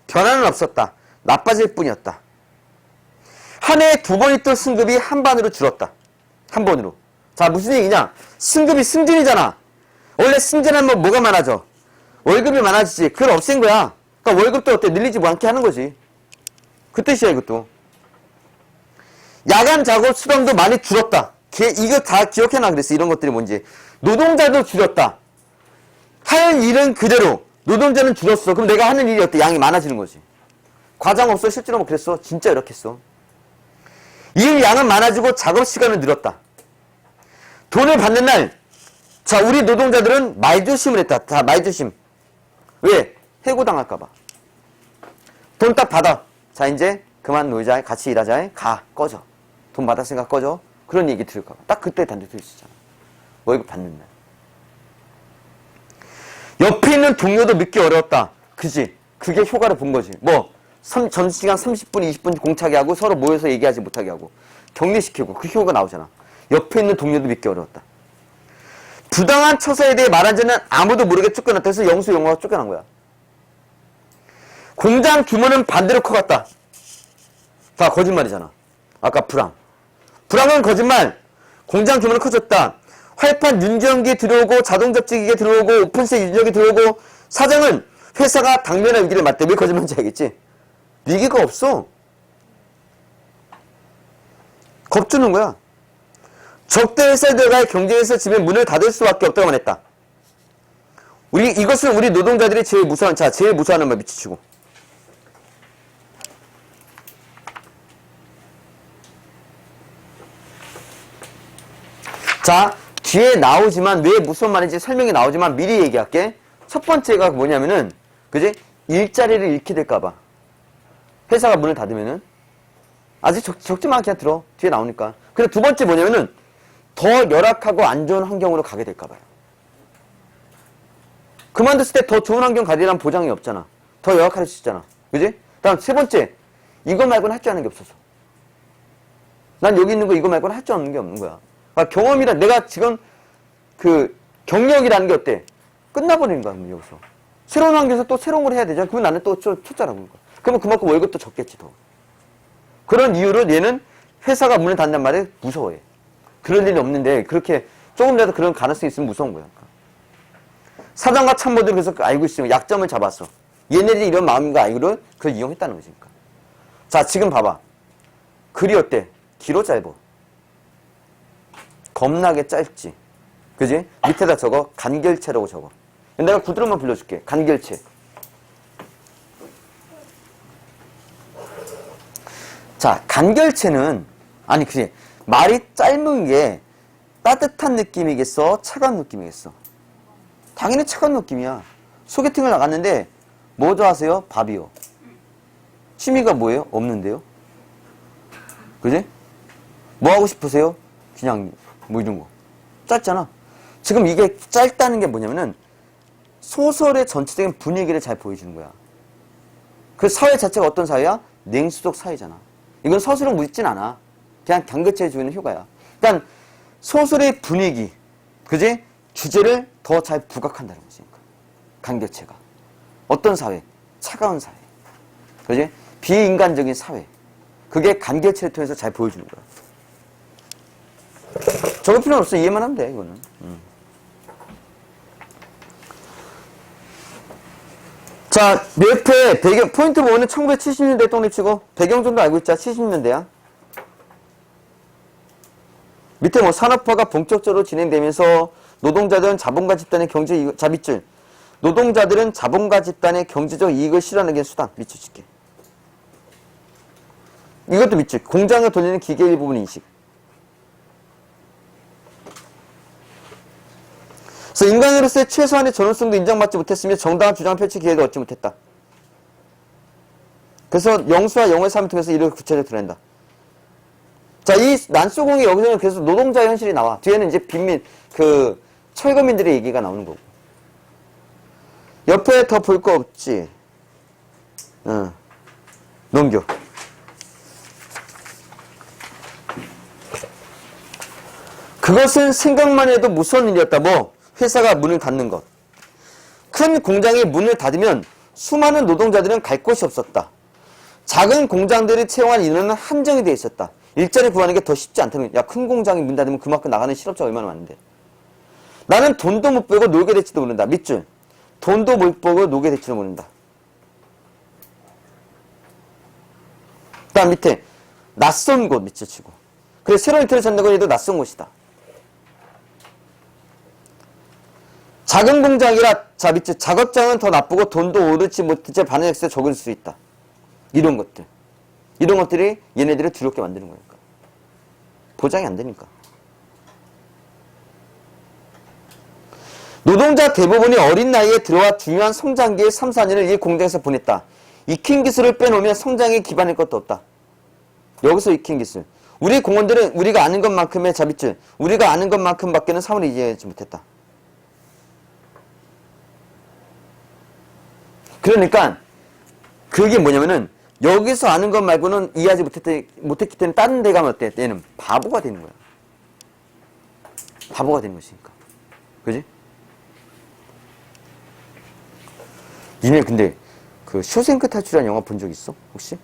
변화는 없었다. 나빠질 뿐이었다. 한 해에 2번이 또 승급이 한 반으로 줄었다. 한 번으로. 자 무슨 얘기냐. 승급이 승진이잖아. 원래 승진하면 뭐가 많아져? 월급이 많아지지. 그걸 없앤 거야. 그러니까 월급도 어때? 늘리지 않게 하는 거지. 그 뜻이야 이것도. 야간 작업 수당도 많이 줄었다. 이거 다 기억해놔 그랬어. 이런 것들이 뭔지. 노동자도 줄였다. 할 일은 그대로. 노동자는 줄었어. 그럼 내가 하는 일이 어때? 양이 많아지는 거지. 과장 없어? 실제로 뭐 그랬어? 진짜 이렇게 했어. 일 양은 많아지고 작업 시간은 늘었다. 돈을 받는 날, 자, 우리 노동자들은 말조심을 했다. 자, 말조심. 왜? 해고당할까봐. 돈 딱 받아. 자, 이제 그만 놀자. 같이 일하자. 가. 꺼져. 돈 받았으니까 꺼져. 그런 얘기 들을까봐. 딱 그때 단체 들을 수 있잖아. 월급 받는 날. 옆에 있는 동료도 믿기 어려웠다. 그지? 그게 효과를 본 거지. 뭐, 전시간 30분, 20분 공차게 하고 서로 모여서 얘기하지 못하게 하고 격리시키고 그 효과가 나오잖아. 옆에 있는 동료도 믿기 어려웠다. 부당한 처사에 대해 말한 자는 아무도 모르게 쫓겨났다 해서 영수 영화가 쫓겨난 거야. 공장 규모는 반대로 커갔다. 다 거짓말이잖아. 아까 불황. 불황은 거짓말. 공장 규모는 커졌다. 활판 윤전기 들어오고 자동접지기계 들어오고 오픈세 윤전기 들어오고 사장은 회사가 당면한 위기를 맞대. 왜 거짓말인지 알겠지? 위기가 없어. 겁주는 거야. 적대 회사들과의 경쟁에서 집에 문을 닫을 수밖에 없다고 말했다. 이것을 우리 노동자들이 제일 무서워하는 말 미치치고. 자, 뒤에 나오지만 왜 무슨 말인지 설명이 나오지만 미리 얘기할게. 첫 번째가 뭐냐면은 그지? 일자리를 잃게 될까봐. 회사가 문을 닫으면은 아직 적지만 그냥 들어. 뒤에 나오니까. 그리고 두 번째 뭐냐면은 더 열악하고 안 좋은 환경으로 가게 될까봐요. 그만뒀을 때 더 좋은 환경 가리라는 보장이 없잖아. 더 열악할 수 있잖아. 그지? 다음 세 번째. 이거 말고는 할 줄 아는 게 없어서. 난 여기 있는 거 이거 말고는 할 줄 아는 게 없는 거야. 그러니까 경험이란 내가 지금 그 경력이라는 게 어때? 끝나버리는 거야. 여기서. 새로운 환경에서 또 새로운 걸 해야 되잖아. 그러면 나는 또 초짜라고. 그러면 그만큼 월급도 적겠지 더. 그런 이유로 얘는 회사가 문을 닫는 말에 무서워해. 그럴 일이 없는데 그렇게 조금이라도 그런 가능성이 있으면 무서운 거야. 사장과 참모들이 그래서 알고 있으면 약점을 잡았어. 얘네들이 이런 마음인 거 알고를 그걸 이용했다는 거지. 그러니까. 자 지금 봐봐. 글이 어때? 길어 짧아? 겁나게 짧지. 그지? 밑에다 적어. 간결체라고 적어. 내가 구두로만 불러줄게. 간결체. 자, 간결체는 아니 그게 말이 짧은 게 따뜻한 느낌이겠어? 차가운 느낌이겠어? 당연히 차가운 느낌이야. 소개팅을 나갔는데 뭐 좋아하세요? 밥이요. 취미가 뭐예요? 없는데요? 그지? 뭐 하고 싶으세요? 그냥 뭐 이런 거. 짧잖아. 지금 이게 짧다는 게 뭐냐면은 소설의 전체적인 분위기를 잘 보여주는 거야. 그 사회 자체가 어떤 사회야? 냉수적 사회잖아. 이건 서술은 묻진 않아. 그냥 경계체에 주는 효과야. 그러니까 소설의 분위기, 그지? 주제를 더 잘 부각한다는 거지. 간결체가. 어떤 사회? 차가운 사회. 그지? 비인간적인 사회. 그게 간결체를 통해서 잘 보여주는 거야. 적을 필요는 없어. 이해만 하면 돼, 이거는. 자, 옆에 배경, 포인트 보면은 1970년대 독립치고, 배경 정도 알고 있자. 70년대야. 밑에 뭐 산업화가 본격적으로 진행되면서 노동자들은 자본가 집단의 경제 이익, 자, 밑줄. 노동자들은 자본가 집단의 경제적 이익을 실현하기 위한 수단. 밑줄 칠게. 이것도 밑줄. 공장을 돌리는 기계 일부분 인식. 그래서 인간으로서의 최소한의 전원성도 인정받지 못했으며 정당한 주장을 펼칠 기회도 얻지 못했다. 그래서 영수와 영어의 삶을 통해서 이를 구체적으로 드러낸다. 자, 이 난소공이 여기서는 그래서 노동자의 현실이 나와. 뒤에는 이제 빈민, 철거민들의 얘기가 나오는 거고. 옆에 더 볼 거 없지? 넘겨. 그것은 생각만 해도 무서운 일이었다. 뭐, 회사가 문을 닫는 것. 큰 공장이 문을 닫으면 수많은 노동자들은 갈 곳이 없었다. 작은 공장들을 채용할 인원은 한정이 되어 있었다. 일자리 구하는 게 더 쉽지 않다는 거야. 야, 큰 공장이 문 닫으면 그만큼 나가는 실업자가 얼마나 많은데. 나는 돈도 못 벌고 놀게 될지도 모른다. 밑줄. 돈도 못 벌고 놀게 될지도 모른다. 그다음 밑에 낯선 곳 밑줄 치고. 그래, 새로운 일터를 찾는다고 해도 낯선 곳이다. 작은 공장이라, 자, 밑줄. 작업장은 더 나쁘고 돈도 오르지 못해 반응 엑스에 적을 수 있다. 이런 것들. 이런 것들이 얘네들을 두렵게 만드는 거니까. 보장이 안 되니까. 노동자 대부분이 어린 나이에 들어와 중요한 성장기의 3, 4년을 이 공장에서 보냈다. 익힌 기술을 빼놓으면 성장에 기반일 것도 없다. 여기서 익힌 기술. 우리 공원들은 우리가 아는 것만큼의 자빗줄, 우리가 아는 것만큼밖에는 사물을 이해하지 못했다. 그러니까 그게 뭐냐면은 여기서 아는 것 말고는 이해하지 못했기 때문에 다른 데 가면 어때? 얘는 바보가 되는 거야. 바보가 되는 것이니까. 그지? 니네 근데 그 쇼생크 탈출이라는 영화 본 적 있어? 혹시?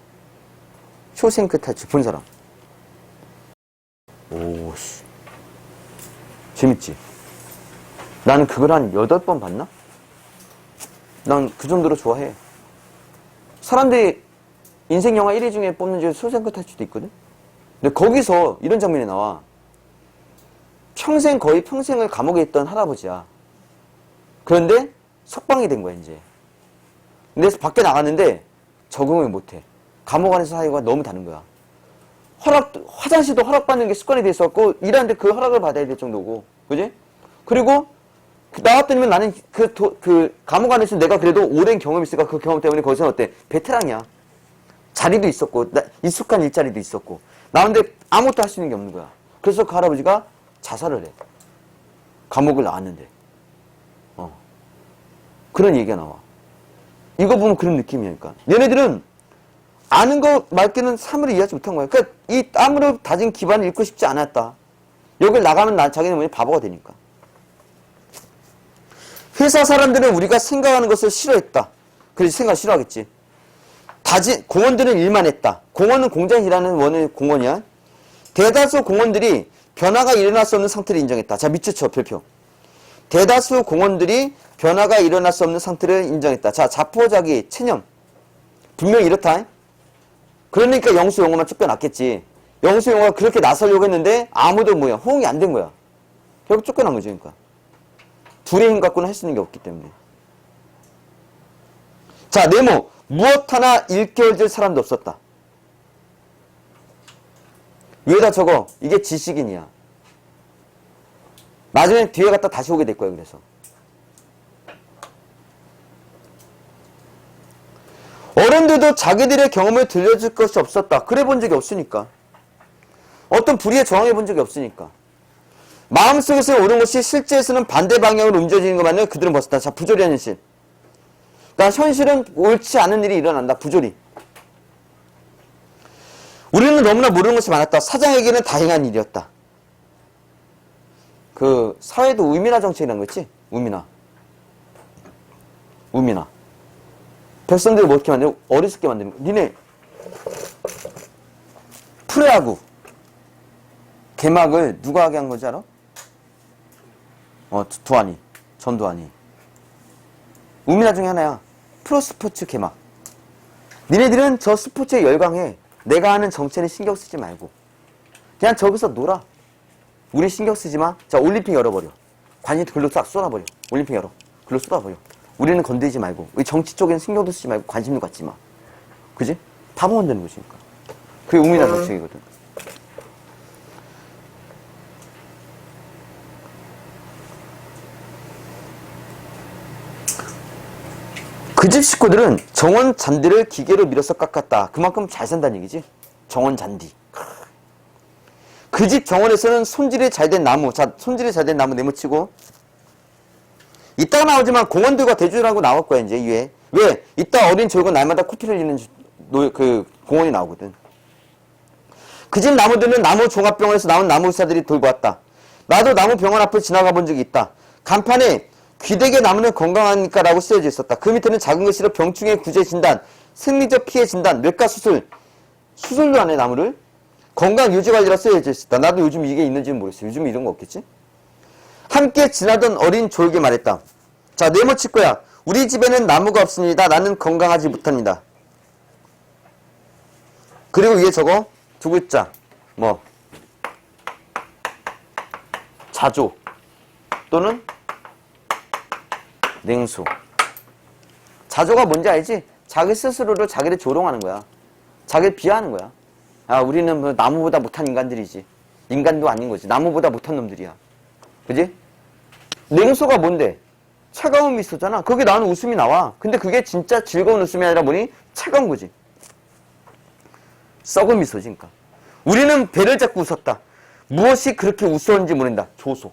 쇼생크 탈출 본 사람? 오씨. 재밌지? 나는 그걸 한 8번 봤나? 난 그 정도로 좋아해. 사람들이 인생 영화 1위 중에 뽑는 중에 쇼생크 탈출도 있거든? 근데 거기서 이런 장면이 나와. 거의 평생을 감옥에 있던 할아버지야. 그런데 석방이 된 거야, 이제. 근데 밖에 나갔는데 적응을 못해. 감옥 안에서 사이가 너무 다른 거야. 화장실도 허락받는 게 습관이 돼 있었고, 일하는데 그 허락을 받아야 될 정도고. 그지? 그리고 나왔더니 나는 감옥 안에서 내가 그래도 오랜 경험이 있으니까 그 경험 때문에 거기서 어때? 베테랑이야. 자리도 있었고, 익숙한 일자리도 있었고. 나오는데 아무것도 할 수 있는 게 없는 거야. 그래서 그 할아버지가 자살을 해. 감옥을 나왔는데. 그런 얘기가 나와. 이거 보면 그런 느낌이니까. 얘네들은 아는 거 말고는 삶을 이해하지 못한 거야. 그러니까 이 땀으로 다진 기반을 잃고 싶지 않았다. 여길 나가면 자기는 뭐냐? 바보가 되니까. 회사 사람들은 우리가 생각하는 것을 싫어했다. 그래서 생각 싫어하겠지. 공원들은 일만 했다. 공원은 공장에서 일하는 원의 공원이야. 대다수 공원들이 변화가 일어날 수 없는 상태를 인정했다. 자, 밑줄 쳐, 별표. 대다수 공원들이 변화가 일어날 수 없는 상태를 인정했다. 자, 자포자기, 체념. 분명히 이렇다. 그러니까 영수, 영어만 쫓겨났겠지. 영수, 영어가 그렇게 나서려고 했는데 아무도 호응이 안 된 거야. 결국 쫓겨난 거죠, 그러니까. 둘의 힘 갖고는 할 수 있는 게 없기 때문에. 자, 네모. 무엇 하나 일깨워줄 사람도 없었다. 위에다 적어. 이게 지식인이야. 나중에 뒤에 갔다 다시 오게 될 거야, 그래서. 어른들도 자기들의 경험을 들려줄 것이 없었다. 그래 본 적이 없으니까. 어떤 불의에 저항해 본 적이 없으니까. 마음속에서 옳은 것이 실제에서는 반대 방향으로 움직여지는 것만을 그들은 벗었다. 자, 부조리한 현실. 그러니까 현실은 옳지 않은 일이 일어난다. 부조리. 우리는 너무나 모르는 것이 많았다. 사장에게는 다행한 일이었다. 그 사회도 우미나 정책이라는 거 있지? 우미나. 백성들을 뭐 어떻게 만들고 어리석게 만드는 거. 니네 프로야구 개막을 누가 하게 한 거지 알아? 두한이. 전두환이. 우미나 중에 하나야. 프로스포츠 개막. 니네들은 저 스포츠에 열광해. 내가 하는 정체는 신경 쓰지 말고. 그냥 저기서 놀아. 우리 신경 쓰지 마. 자, 올림픽 열어버려. 관심 글로 싹 쏟아버려. 올림픽 열어. 글로 쏟아버려. 우리는 건드리지 말고. 우리 정치 쪽에는 신경도 쓰지 말고 관심도 갖지 마. 그지? 바보 만드는 것이니까. 그게 우미단독증이거든. 그 집 식구들은 정원 잔디를 기계로 밀어서 깎았다. 그만큼 잘 산다는 얘기지. 정원 잔디. 그 집 정원에서는 손질이 잘 된 나무, 자, 손질이 잘 된 나무 네모치고, 이따가 나오지만 공원들과 대조를 하고 나올 거야, 이제, 이외에. 왜? 이따 어린 졸고 날마다 코피를 흘리는 그 공원이 나오거든. 그 집 나무들은 나무 종합병원에서 나온 나무 의사들이 돌보았다. 나도 나무 병원 앞을 지나가 본 적이 있다. 간판에 귀대개 나무는 건강하니까라고 쓰여져 있었다. 그 밑에는 작은 글씨로 병충해 구제 진단, 생리적 피해 진단, 뇌과 수술, 수술도 안 해, 나무를. 건강 유지 관리라 쓰여져 있었다. 나도 요즘 이게 있는지는 모르겠어. 요즘 이런 거 없겠지? 함께 지나던 어린 졸게 말했다. 자, 네모칠 거야. 우리 집에는 나무가 없습니다. 나는 건강하지 못합니다. 그리고 위에 저거 두 글자. 뭐 자조 또는 냉소. 자조가 뭔지 알지? 자기 스스로를 자기를 조롱하는 거야. 자기를 비하하는 거야. 아, 우리는 뭐 나무보다 못한 인간들이지. 인간도 아닌 거지. 나무보다 못한 놈들이야. 그지? 냉소가 뭔데? 차가운 미소잖아. 거기 나오는 웃음이 나와. 근데 그게 진짜 즐거운 웃음이 아니라 뭐니? 차가운 거지. 썩은 미소지, 그러니까. 우리는 배를 잡고 웃었다. 무엇이 그렇게 우스웠는지 모른다. 조소.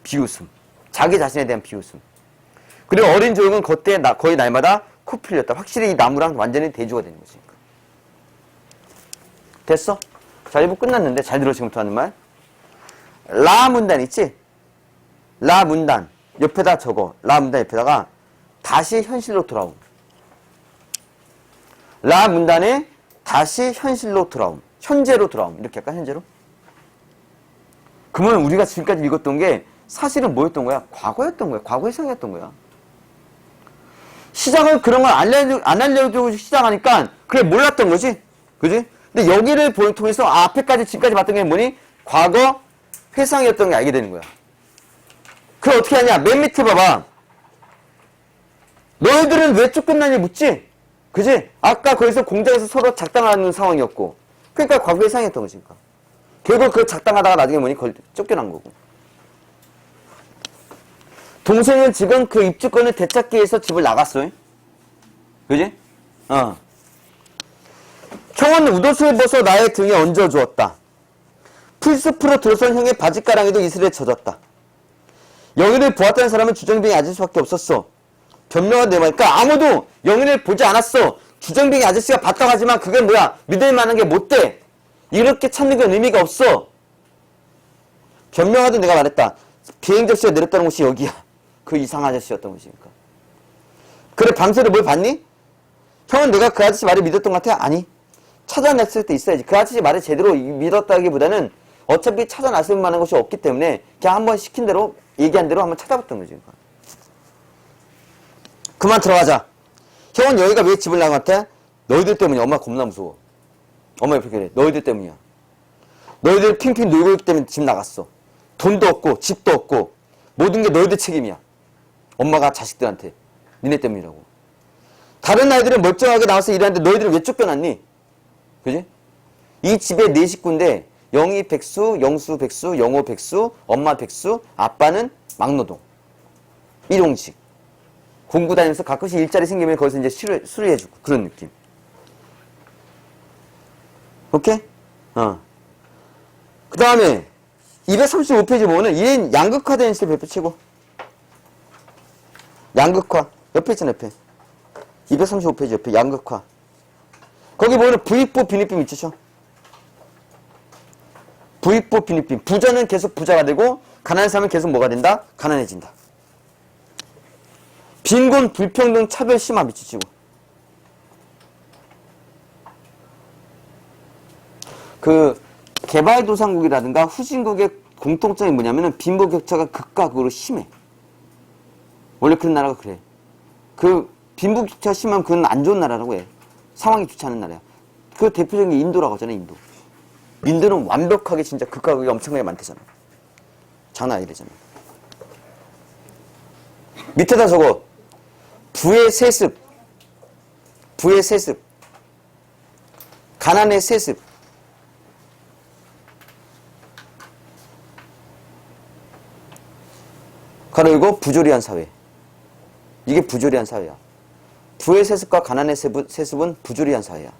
비웃음. 자기 자신에 대한 비웃음. 그리고 어린 조용은 그때 거의 날마다 코 풀렸다. 확실히 이 나무랑 완전히 대조가 되는 거지. 됐어? 자, 1부 끝났는데 잘 들어 지금부터 하는 말. 라 문단 있지? 라 문단 옆에다 적어. 라 문단 옆에다가 다시 현실로 돌아옴. 라 문단에 다시 현실로 돌아옴. 현재로 돌아옴. 이렇게 할까? 현재로? 그러면 우리가 지금까지 읽었던 게 사실은 뭐였던 거야? 과거였던 거야. 과거 해상이었던 거야. 시작을 그런 걸 안 알려주고 시작하니까 그게 몰랐던 거지. 그지? 근데 여기를 통해서 앞에까지 지금까지 봤던 게 뭐니? 과거 회상이었던 게 알게 되는 거야. 그걸 어떻게 하냐? 맨 밑에 봐봐. 너희들은 왜 쫓겼나니 묻지? 그지? 아까 거기서 공장에서 서로 작당하는 상황이었고. 그러니까 과거 회상이었던 거지. 그러니까. 결국 그 작당하다가 나중에 뭐니? 쫓겨난 거고. 동생은 지금 그 입주권을 되찾기 위해서 집을 나갔어. 그지? 형은 웃옷을 벗어 나의 등에 얹어주었다. 풀숲으로 들어선 형의 바짓가랑이도 이슬에 젖었다. 영희를 보았다는 사람은 주정뱅이 아저씨밖에 없었어. 변명한 내 말이니까 아무도 영희를 보지 않았어. 주정뱅이 아저씨가 봤다고 하지만 그게 뭐야? 믿을 만한 게 못 돼. 이렇게 찾는 건 의미가 없어. 변명하도 내가 말했다. 비행 접시가 내렸다는 곳이 여기야. 그 이상 아저씨였던 곳이니까. 그래, 밤새도 뭘 봤니? 형은 내가 그 아저씨 말을 믿었던 것 같아? 아니. 찾아냈을 때 있어야지. 그 아저씨 말을 제대로 믿었다기보다는 어차피 찾아냈을 만한 것이 없기 때문에 그냥 한번 시킨 대로, 얘기한 대로 한번 찾아봤던 거지. 그러니까. 그만 들어가자. 형은 여기가 왜 집을 나간 것 같아? 너희들 때문이야. 엄마 겁나 무서워. 엄마 옆에 그래. 너희들 때문이야. 너희들 핑핑 놀고 있기 때문에 집 나갔어. 돈도 없고 집도 없고 모든 게 너희들 책임이야. 엄마가 자식들한테. 니네 때문이라고. 다른 아이들은 멀쩡하게 나와서 일하는데 너희들은 왜 쫓겨났니? 그지? 이 집에 4식구인데 영희 백수, 영수 백수, 영호 백수, 엄마 백수, 아빠는 막노동. 일용직. 공부 다니면서 가끔씩 일자리 생기면 거기서 이제 수리해주고 그런 느낌. 오케이? 그 다음에 235페이지 보면은 얘는 양극화된 시대 배포치고 양극화 옆에 있잖아. 옆에 235페이지 옆에 양극화. 거기 보면 부익부 빈익빈 있죠. 부익부 빈익빈. 부자는 계속 부자가 되고 가난한 사람은 계속 뭐가 된다? 가난해진다. 빈곤, 불평등, 차별 심화 미치고. 그 개발도상국이라든가 후진국의 공통점이 뭐냐면은 빈부격차가 극과 극으로 심해. 원래 그런 나라가 그래. 그 빈부격차 심하면 그건 안 좋은 나라라고 해. 상황이 좋지 않은 나라야. 그 대표적인 게 인도라고 하잖아. 인도. 인도는 완벽하게 진짜 극과 극이 엄청나게 많대잖아. 장난 아니래잖아. 밑에다 적어. 부의 세습. 부의 세습. 가난의 세습. 가로 열고 부조리한 사회. 이게 부조리한 사회야. 부의 세습과 가난의 세습은 부조리한 사회야.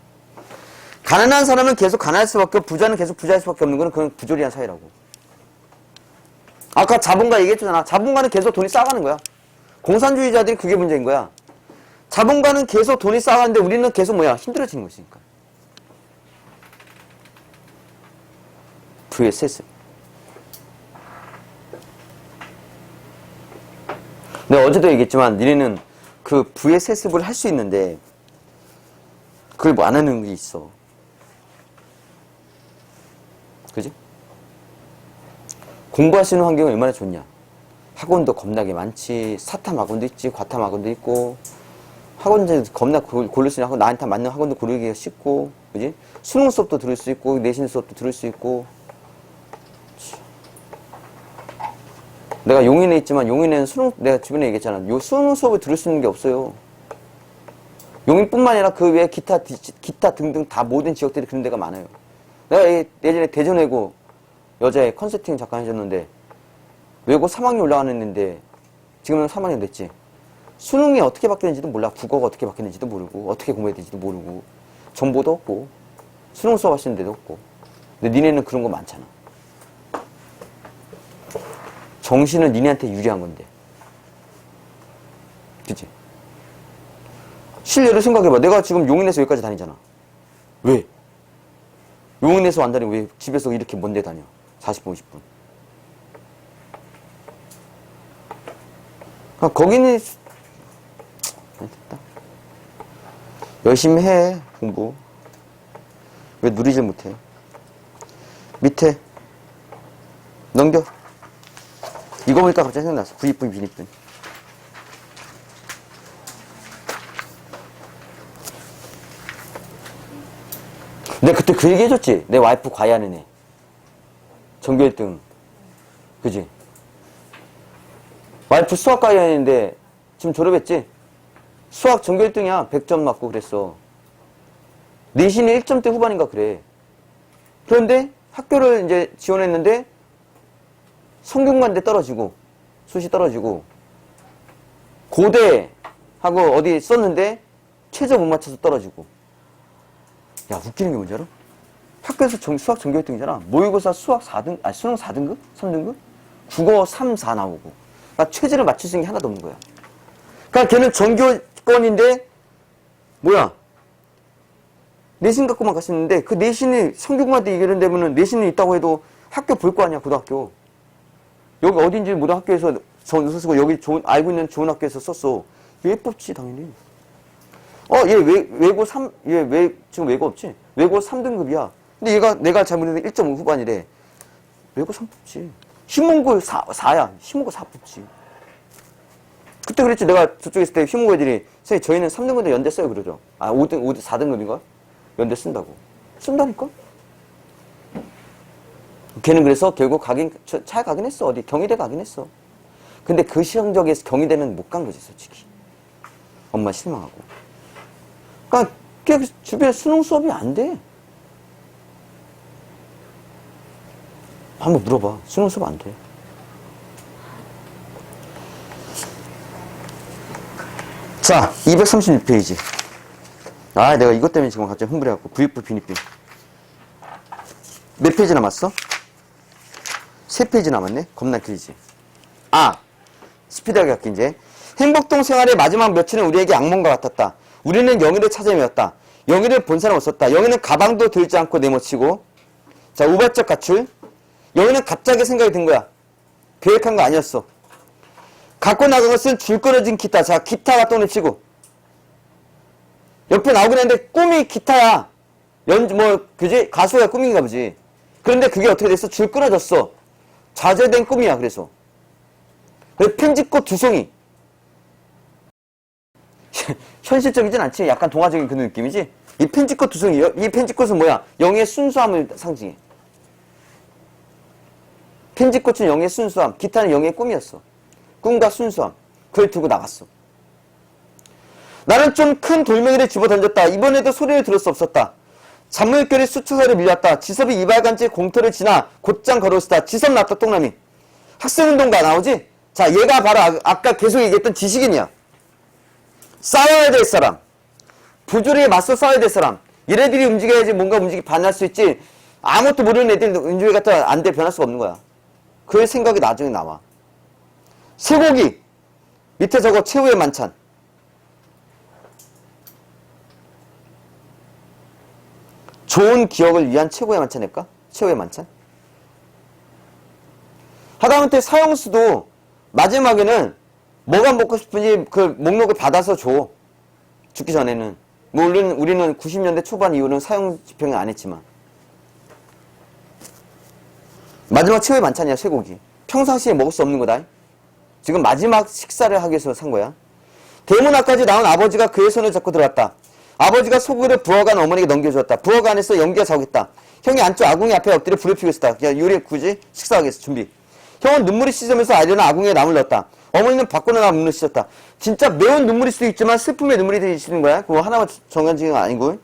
가난한 사람은 계속 가난할 수밖에 없고 부자는 계속 부자일 수밖에 없는 거는 그건 부조리한 사회라고. 아까 자본가 얘기했잖아. 자본가는 계속 돈이 쌓아가는 거야. 공산주의자들이 그게 문제인 거야. 자본가는 계속 돈이 쌓아가는데 우리는 계속 뭐야? 힘들어지는 것이니까. 부의 세습. 내가 어제도 얘기했지만 니네는 그 부의 세습을 할 수 있는데 그걸 뭐 안 하는 게 있어. 그지? 공부할 수 있는 환경이 얼마나 좋냐. 학원도 겁나게 많지. 사탐 학원도 있지. 과탐 학원도 있고. 학원도 겁나 고를 수 있는 학원, 나한테 맞는 학원도 고르기가 쉽고. 그지? 수능 수업도 들을 수 있고, 내신 수업도 들을 수 있고. 내가 용인에 있지만 용인에는 내가 주변에 얘기했잖아. 요 수능 수업을 들을 수 있는 게 없어요. 용인뿐만 아니라 그 외에 기타 등등 다 모든 지역들이 그런 데가 많아요. 내가 예전에 대전외고 여자애 컨설팅 잠깐 해줬는데 외고 3학년 올라가는데 지금은 3학년 됐지. 수능이 어떻게 바뀌는지도 몰라. 국어가 어떻게 바뀌는지도 모르고 어떻게 공부해야 되는지도 모르고 정보도 없고 수능 수업 하시는 데도 없고. 근데 니네는 그런 거 많잖아. 정시는 니네한테 유리한 건데. 그치? 실례로 생각해봐. 내가 지금 용인에서 여기까지 다니잖아. 왜? 용인에서 안 다니고 왜 집에서 이렇게 먼 데 다녀? 40분, 50분. 거기는 됐다. 열심히 해, 공부. 왜 누리질 못해? 밑에 넘겨. 이거 보니까 갑자기 생각났어. 부익분, 비익분. 내가 그때 그 얘기 해줬지? 내 와이프 과외하는 애. 전교 1등. 그지? 와이프 수학 과외하는데 지금 졸업했지? 수학 전교 1등이야. 100점 맞고 그랬어. 내신이 1점대 후반인가 그래. 그런데 학교를 이제 지원했는데 성균관대 떨어지고 수시 떨어지고 고대하고 어디 썼는데 최저 못 맞춰서 떨어지고. 야, 웃기는 게 뭔지 알아? 학교에서 수학 전교 1등이잖아. 모의고사 수학 4등, 아니 수능 4등급? 3등급? 국어 3, 4 나오고. 그러니까 최저를 맞출 수 있는 게 하나도 없는 거야. 그러니까 걔는 전교권인데 뭐야? 내신 갖고만 갔었는데 그 내신이 성균관대 이런 데면은 내신이 있다고 해도 학교 볼 거 아니야, 고등학교. 여기 어딘지 모든 학교에서 전서 쓰고 여기 알고 있는 좋은 학교에서 썼어. 왜 뽑지, 당연히. 얘 외고 3, 지금 외고 없지? 외고 3등급이야. 근데 얘가 내가 잘못했는데 1.5 후반이래. 외고 3 뽑지. 휘문고 4야. 휘문고 4 뽑지. 그때 그랬지. 내가 저쪽에 있을 때 휘문고 애들이, 선생님, 저희는 3등급인데 연대 써요. 그러죠. 4등급인가? 연대 쓴다고. 쓴다니까? 걔는 그래서 결국 잘 가긴 했어. 어디 경희대 가긴 했어. 근데 그 시험적에서 경희대는 못 간 거지, 솔직히. 엄마 실망하고. 그러니까 걔 주변에 수능 수업이 안 돼. 한번 물어봐. 수능 수업 안 돼. 자, 236페이지. 내가 이것 때문에 지금 갑자기 흥분해갖고 부익부 비니비. 몇 페이지 남았어? 3페이지 남았네? 겁나 길지. 스피드하게 갈게, 이제. 행복동 생활의 마지막 며칠은 우리에게 악몽과 같았다. 우리는 영희를 찾아 헤매었다. 영희를 본 사람 없었다. 영희는 가방도 들지 않고 내모치고. 자, 우발적 가출. 영희는 갑자기 생각이 든 거야. 계획한 거 아니었어. 갖고 나간 것은 줄 끊어진 기타. 자, 기타가 똥을 치고. 옆에 나오긴 했는데 꿈이 기타야. 그지? 가수가 꿈인가 보지. 그런데 그게 어떻게 됐어? 줄 끊어졌어. 좌절된 꿈이야, 그래서. 편집꽃 2송이. 현실적이진 않지. 약간 동화적인 그런 느낌이지. 이 편집꽃 2송이. 이 편집꽃은 뭐야? 영의 순수함을 상징해. 편집꽃은 영의 순수함. 기타는 영의 꿈이었어. 꿈과 순수함. 그걸 들고 나갔어. 나는 좀 큰 돌멩이를 집어 던졌다. 이번에도 소리를 들을 수 없었다. 잔물결이 수초사를 밀렸다. 지섭이 이발관지 공터를 지나 곧장 걸어오시다. 지섭 났다 똥남이. 학생운동가 나오지? 자, 얘가 바로 아까 계속 얘기했던 지식인이야. 싸워야 될 사람. 부조리에 맞서 싸워야 될 사람. 얘네들이 움직여야지 뭔가 반할 수 있지. 아무것도 모르는 애들 움직여 갖다 안 돼. 변할 수가 없는 거야. 그 생각이 나중에 나와. 쇠고기. 밑에 저거 최후의 만찬. 좋은 기억을 위한 최고의 만찬일까? 최후의 만찬? 하다못해 사형수도 마지막에는 뭐가 먹고 싶은지 그 목록을 받아서 줘. 죽기 전에는. 물론 우리는 90년대 초반 이후는 사형 집행을 안 했지만. 마지막 최후의 만찬이야, 쇠고기. 평상시에 먹을 수 없는 거다. 지금 마지막 식사를 하기 위해서 산 거야. 대문 앞까지 나온 아버지가 그의 손을 잡고 들어왔다. 아버지가 소고기를 부엌 안 어머니에게 넘겨주었다. 부엌 안에서 연기가 자욱했다. 형이 안쪽 아궁이 앞에 엎드려 불을 피우고 있었다. 야, 요리 굳이 식사하겠어. 준비. 형은 눈물이 씻으면서 아이려는 아궁이에 남을 넣었다. 어머니는 밖으로 나와 눈을 씻었다. 진짜 매운 눈물일 수도 있지만 슬픔의 눈물이 되시는 거야. 그거 하나만 정해지는 건 아니고.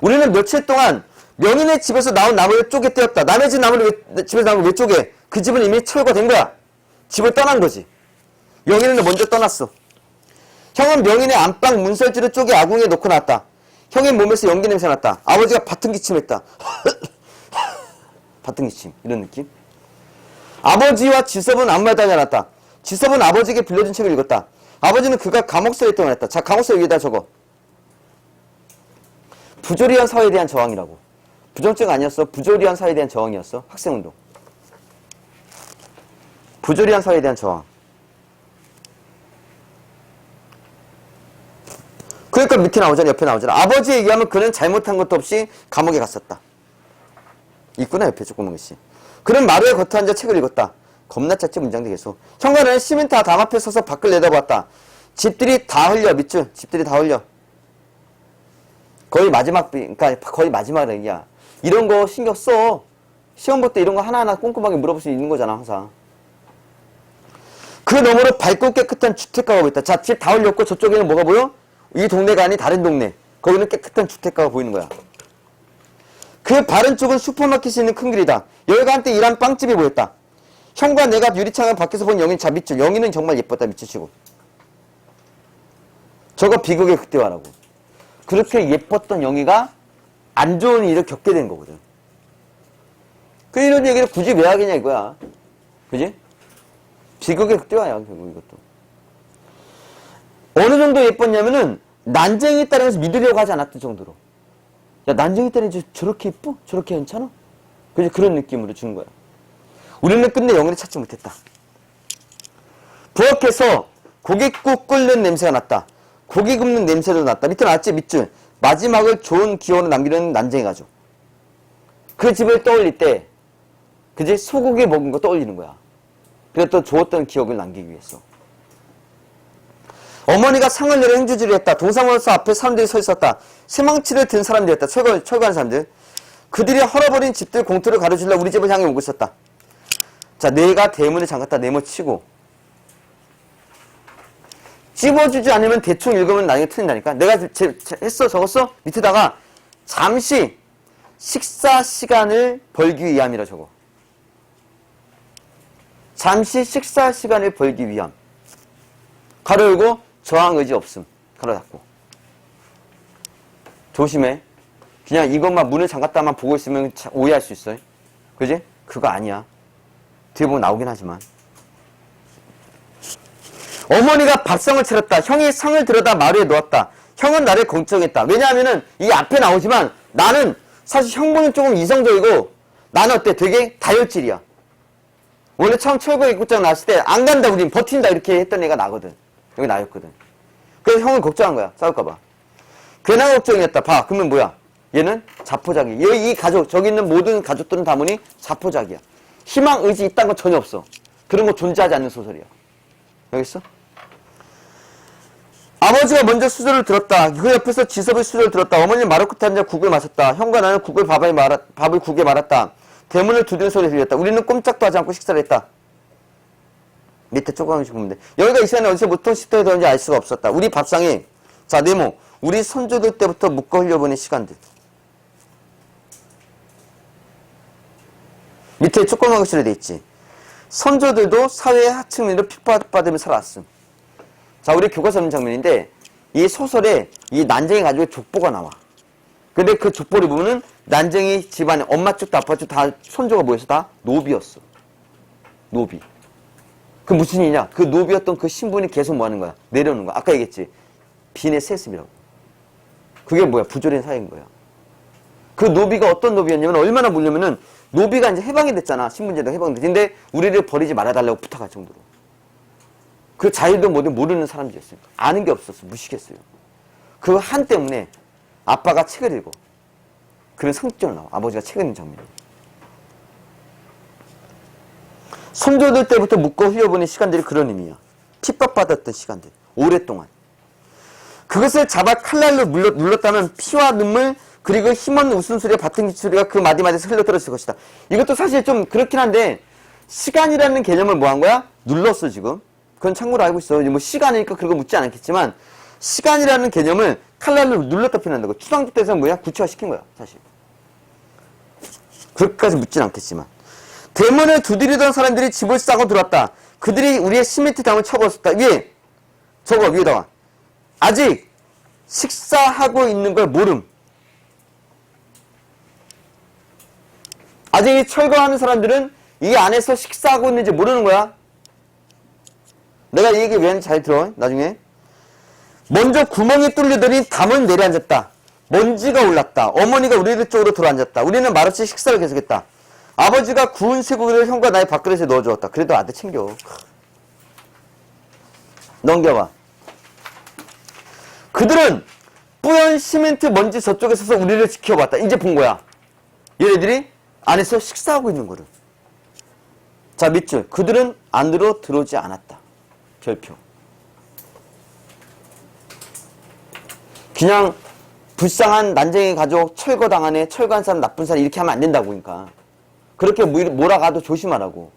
우리는 며칠 동안 명인의 집에서 나온 나무를 쪼개 떼었다. 남의 집 나무를 집에서 나온 걸 왜 쪼개? 그 집은 이미 철거된 거야. 집을 떠난 거지. 명인은 먼저 떠났어. 형은 명인의 안방 문설지를 쪼개 아궁이에 놓고 나왔다. 형의 몸에서 연기 냄새 났다. 아버지가 바튼 기침했다. 바튼 기침. 이런 느낌. 아버지와 지섭은 아무 말도 하지 않았다. 지섭은 아버지에게 빌려준 책을 읽었다. 아버지는 그가 감옥서에 있다고 했다. 자, 감옥서 여기다 적어. 부조리한 사회에 대한 저항이라고. 부정죄가 아니었어. 부조리한 사회에 대한 저항이었어. 학생운동. 부조리한 사회에 대한 저항. 그러니까 밑에 나오잖아. 옆에 나오잖아. 아버지에 의하면 그는 잘못한 것도 없이 감옥에 갔었다. 있구나, 옆에 조그만 것이. 그는 마루에 겉에 앉아 책을 읽었다. 겁나 짰지, 문장도 계속. 현관에는 시멘트 담 앞에 서서 밖을 내다보았다. 집들이 다 흘려, 밑줄. 집들이 다 흘려. 거의 마지막, 그러니까 거의 마지막 얘기야. 이런 거 신경 써. 시험 볼 때 이런 거 하나하나 꼼꼼하게 물어볼 수 있는 거잖아, 항상. 그 너머로 밝고 깨끗한 주택가가 보였다. 자, 집 다 흘렸고 저쪽에는 뭐가 보여? 이 동네가 아닌 다른 동네. 거기는 깨끗한 주택가가 보이는 거야. 그 바른 쪽은 슈퍼마켓이 있는 큰 길이다. 여기가 한때 일한 빵집이 보였다. 형과 내가 유리창을 밖에서 본 영인. 자, 밑줄. 영인은 정말 예뻤다. 밑줄치고. 저거 비극의 극대화라고. 그렇게 예뻤던 영희가 안 좋은 일을 겪게 된 거거든. 그 이런 얘기를 굳이 왜 하겠냐 이거야. 그지? 비극의 극대화야, 결국 이것도. 어느 정도 예뻤냐면은 난쟁이 딸이면서 믿으려고 하지 않았던 정도로. 야, 난쟁이 딸이 저렇게 예뻐? 저렇게 괜찮아? 그지? 그런 느낌으로 주는 거야. 우리는 끝내 영희를 찾지 못했다. 부엌에서 고깃국 끓는 냄새가 났다. 고기 굽는 냄새도 났다. 밑에 나왔지? 밑줄. 마지막을 좋은 기억으로 남기는 난쟁이 가족. 그 집을 떠올릴 때, 그지? 소고기 먹은 거 떠올리는 거야. 그래서 또 좋았던 기억을 남기기 위해서. 어머니가 상을 내려 행주지를 했다. 동사무소 앞에 사람들이 서 있었다. 쇠망치를 든 사람들이었다. 철거한 사람들. 그들이 헐어버린 집들 공터를 가로질러 우리 집을 향해 오고 있었다. 자, 내가 대문을 잠갔다 네모치고 찝어주지 않으면 대충 읽으면 나중에 틀린다니까. 내가 했어, 적었어? 밑에다가 잠시 식사 시간을 벌기 위함이라 적어. 잠시 식사 시간을 벌기 위함. 가로 열고 저항 의지 없음. 가로 닫고. 조심해. 그냥 이것만 문을 잠갔다만 보고 있으면 오해할 수 있어. 그지? 그거 아니야. 뒤에 보면 나오긴 하지만. 어머니가 밥상을 차렸다. 형이 상을 들여다 마루에 놓았다. 형은 나를 걱정했다. 왜냐하면은 이게 앞에 나오지만 나는 사실 형부는 조금 이성적이고 나는 어때? 되게 다혈질이야. 원래 처음 철거 입국장 나왔을 때 안 간다 우린 버틴다 이렇게 했던 애가 나거든. 여기 나였거든. 그래서 형은 걱정한 거야. 싸울까봐. 괜한 걱정이었다. 봐. 그러면 뭐야? 얘는 자포자기. 이 가족, 저기 있는 모든 가족들은 다 보니 자포자기야. 희망, 의지 있다는 건 전혀 없어. 그런 거 존재하지 않는 소설이야. 알겠어? 아버지가 먼저 수저를 들었다. 그 옆에서 지섭의 수저를 들었다. 어머니는 마루 끝에 앉아 국을 마셨다. 형과 나는 밥을 국에 말았다. 대문을 두드리는 소리 들렸다. 우리는 꼼짝도 하지 않고 식사를 했다. 밑에 조금씩 보면 돼. 여기가 이 시간에 어디서부터 씹어야 되는지 알 수가 없었다. 우리 밥상에, 자, 네모. 우리 선조들 때부터 묶어 흘려보낸 시간들. 밑에 조그만 것으로 돼 있지. 선조들도 사회의 하층민으로 핍박받으며 살아왔음. 자, 우리 교과서 없는 장면인데 이 소설에 이 난쟁이 가지고 족보가 나와. 근데 그 족보를 보면은 난쟁이 집안에 엄마 쪽도 아빠 쪽 다 손조가 뭐였어? 다 노비였어. 노비. 그 무슨 일이냐? 그 노비였던 그 신분이 계속 뭐 하는 거야? 내려오는 거야. 아까 얘기했지. 빈의 세습이라고. 그게 뭐야? 부조리한 사회인 거야. 그 노비가 어떤 노비였냐면 얼마나 몰려면은 노비가 이제 해방이 됐잖아. 신분제도 해방됐. 근데 우리를 버리지 말아달라고 부탁할 정도로. 그 자유도 뭐든 모르는 사람들이었으니까. 아는 게 없었어. 무식했어요. 그 한 때문에 아빠가 책을 읽어. 그런 성격으로 나와. 아버지가 책을 읽는 장면이. 선조들 때부터 묵고 휘어보는 시간들이 그런 의미야. 핍박받았던 시간들. 오랫동안. 그것을 잡아 칼날로 눌렀다면 피와 눈물 그리고 힘없는 웃음소리와 바튼 소리가 그 마디마디에서 흘러들었을 것이다. 이것도 사실 좀 그렇긴 한데 시간이라는 개념을 뭐 한 거야? 눌렀어 지금. 그건 참고로 알고 있어. 뭐 시간이니까 그런 거 묻지 않았겠지만 시간이라는 개념을 칼날로 눌렀다 표현한다고. 추상적 대상 뭐야? 구체화시킨 거야 사실. 그렇게까지 묻진 않겠지만 대문을 두드리던 사람들이 집을 싸고 들어왔다. 그들이 우리의 시멘트 담을 쳐버렸다. 위에 저거 위에다가 아직 식사하고 있는 걸 모름. 아직 철거하는 사람들은 이 안에서 식사하고 있는지 모르는 거야. 내가 이 얘기 왜 하는지 잘 들어. 나중에. 먼저 구멍이 뚫리더니 담은 내려앉았다. 먼지가 올랐다. 어머니가 우리들 쪽으로 돌아앉았다. 우리는 말없이 식사를 계속했다. 아버지가 구운 쇠고기를 형과 나의 밥그릇에 넣어주었다. 그래도 아들 챙겨. 넘겨봐. 그들은 뿌연 시멘트 먼지 저쪽에 서서 우리를 지켜봤다. 이제 본 거야. 얘네들이 안에서 식사하고 있는 거를. 자, 밑줄. 그들은 안으로 들어오지 않았다. 별표. 그냥 불쌍한 난쟁이 가족, 철거당하네, 철거한 사람, 나쁜 사람 이렇게 하면 안 된다고. 그러니까. 그렇게 몰아가도 조심하라고.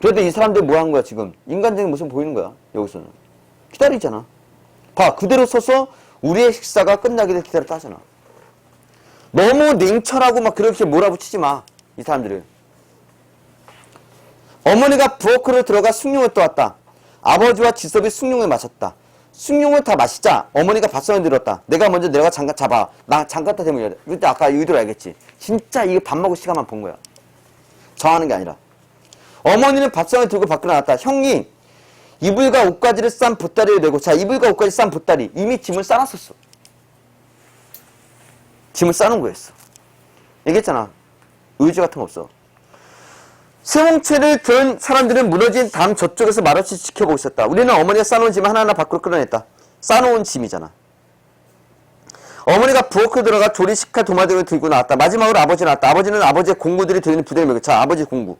그래도 이 사람들 뭐 한 거야 지금? 인간적인 모습 보이는 거야 여기서는. 기다리잖아. 봐, 그대로 서서 우리의 식사가 끝나기를 기다렸다 하잖아. 너무 냉철하고 막 그렇게 몰아붙이지 마, 이 사람들을. 어머니가 부엌으로 들어가 숭늉을 떠왔다. 아버지와 지섭이 숭늉을 마셨다. 숭늉을 다 마시자 어머니가 밥상을 들었다. 내가 먼저 내려가 장갑 잡아. 나 장갑 다 대면 이때 아까 의도를 알겠지. 진짜 이거 밥 먹을 시간만 본 거야. 정하는 게 아니라. 어머니는 밥상을 들고 밖으로 나왔다. 형이 이불과 옷가지를 싼 보따리를 내고. 자, 이불과 옷가지 싼 보따리. 이미 짐을 싸놨었어. 짐을 싸놓은 거였어. 얘기했잖아. 의지 같은 거 없어. 쇠몽체를 든 사람들은 무너진 담 저쪽에서 말없이 지켜보고 있었다. 우리는 어머니가 싸놓은 짐을 하나하나 밖으로 끌어냈다. 싸놓은 짐이잖아. 어머니가 부엌으로 들어가 조리식칼 도마등을 들고 나왔다. 마지막으로 아버지 나왔다. 아버지는 아버지의 공구들이 들어있는 부대를 메고. 자, 아버지 공구.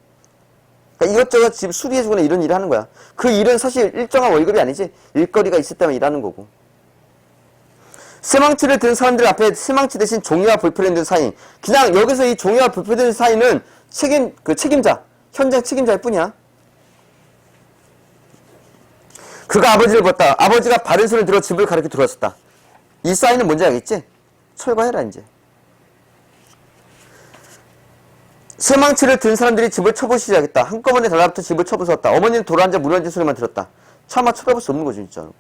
그러니까 이것저것 집 수리해주거나 이런 일을 하는 거야. 그 일은 사실 일정한 월급이 아니지. 일거리가 있었다면 일하는 거고. 쇠망치를 든 사람들 앞에 쇠망치 대신 종이와 볼펜을 든 사인. 그냥 여기서 이 종이와 볼펜을 든 사인은 책임자. 현장 책임자일 뿐이야. 그가 아버지를 봤다. 아버지가 바른 손을 들어 집을 가리켜 들어왔었다. 이 사인은 뭔지 알겠지? 철거해라 이제. 쇠망치를 든 사람들이 집을 쳐보기 시작했다. 한꺼번에 달라붙어 집을 쳐부수었다. 어머니는 돌아앉아 무너진 소리만 들었다. 차마 쳐다볼 수 없는 거지 진짜로.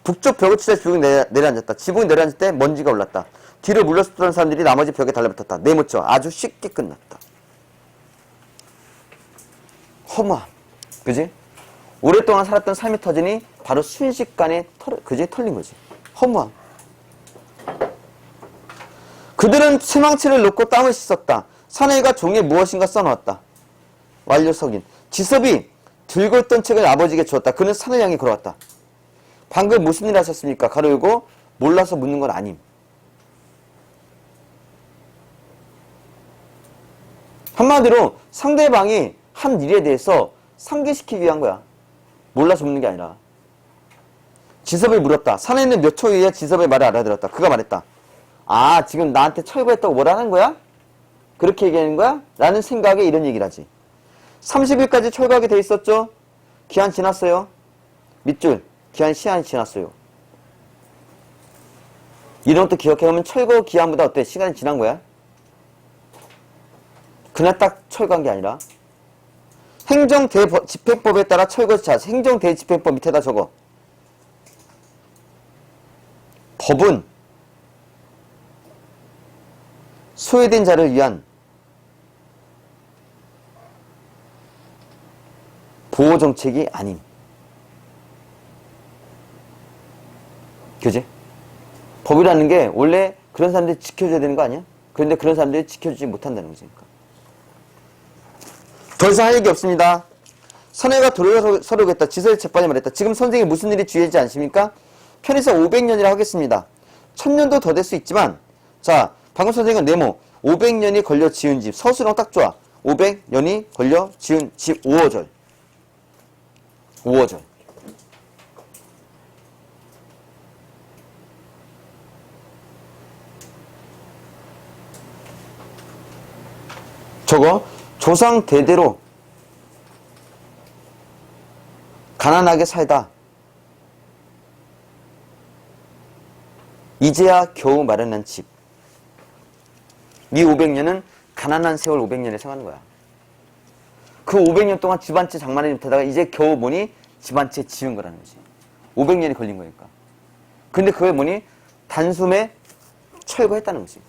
북쪽 벽을 치자 지붕이 내려앉았다. 지붕이 내려앉을 때 먼지가 올랐다. 뒤로 물러섰던 사람들이 나머지 벽에 달라붙었다. 내모쳐 아주 쉽게 끝났다. 허무함. 그지? 오랫동안 살았던 삶이 터지니 바로 순식간에 털린 거지. 허무함. 그들은 쇠망치를 놓고 땀을 씻었다. 사내가 종이에 무엇인가 써놓았다. 완료석인. 지섭이 들고 있던 책을 아버지에게 주었다. 그는 산을 향해 걸어왔다. 방금 무슨 일 하셨습니까? 가로 열고 몰라서 묻는 건 아님. 한마디로 상대방이 한 일에 대해서 상기시키기 위한 거야. 몰라서 묻는 게 아니라. 지섭이 물었다. 사내는 몇 초 후에 지섭의 말을 알아들었다. 그가 말했다. 아, 지금 나한테 철거했다고 뭐라는 거야? 그렇게 얘기하는 거야? 라는 생각에 이런 얘기를 하지. 30일까지 철거하게 돼 있었죠? 기한 지났어요. 밑줄. 기한 시한이 지났어요. 이런 것도 기억해보면 철거 기한보다 어때? 시간이 지난 거야? 그날 딱 철거한 게 아니라 행정대집행법에 따라 철거. 자, 행정대집행법 밑에다 적어. 법은 소외된 자를 위한 보호정책이 아님. 그지? 법이라는 게 원래 그런 사람들이 지켜줘야 되는 거 아니야? 그런데 그런 사람들이 지켜주지 못한다는 거지. 더 이상 할 얘기 없습니다. 선혜가 돌아서려겠다. 지서의 재판이 말했다. 지금 선생님이 무슨 일이 주의하지 않습니까? 편의상 500년이라 하겠습니다. 1000년도 더 될 수 있지만, 자, 방금 선생님은 네모 500년이 걸려 지은 집. 서술형 딱 좋아. 500년이 걸려 지은 집 5어절. 5어절. 저거 조상 대대로 가난하게 살다 이제야 겨우 마련한 집. 이 500년은 가난한 세월 500년에 생각하는 거야. 그 500년 동안 집 한 채 장만해 못하다가 이제 겨우 뭐니 집 한 채 지은 거라는 거지. 500년이 걸린 거니까. 근데 그게 뭐니 단숨에 철거했다는 거지.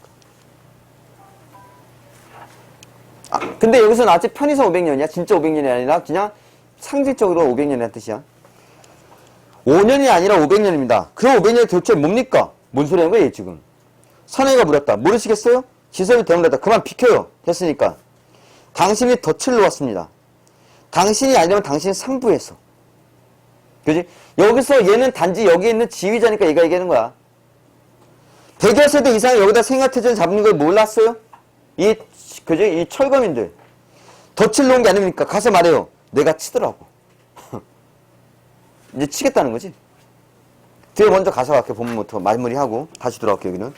근데 여기서는 아직 편의상 500년이야. 진짜 500년이 아니라 그냥 상징적으로 500년이라는 뜻이야. 5년이 아니라 500년입니다. 그 500년이 도대체 뭡니까? 뭔 소리 하는 거야, 얘 지금. 선혜가 물었다. 모르시겠어요? 지섭이 대응했다. 그만 비켜요. 됐으니까. 당신이 덫을 놓았습니다. 당신이 아니라면 당신이 상부에서. 그지? 여기서 얘는 단지 여기 있는 지휘자니까 얘가 얘기하는 거야. 대개 세대 이상 여기다 생활태전 잡는 걸 몰랐어요? 그죠? 이 철거민들. 덫을 놓은 게 아닙니까? 가서 말해요. 내가 치더라고. 이제 치겠다는 거지. 뒤에 먼저 가서 갈게. 본문부터 마무리하고 다시 돌아올게 여기는.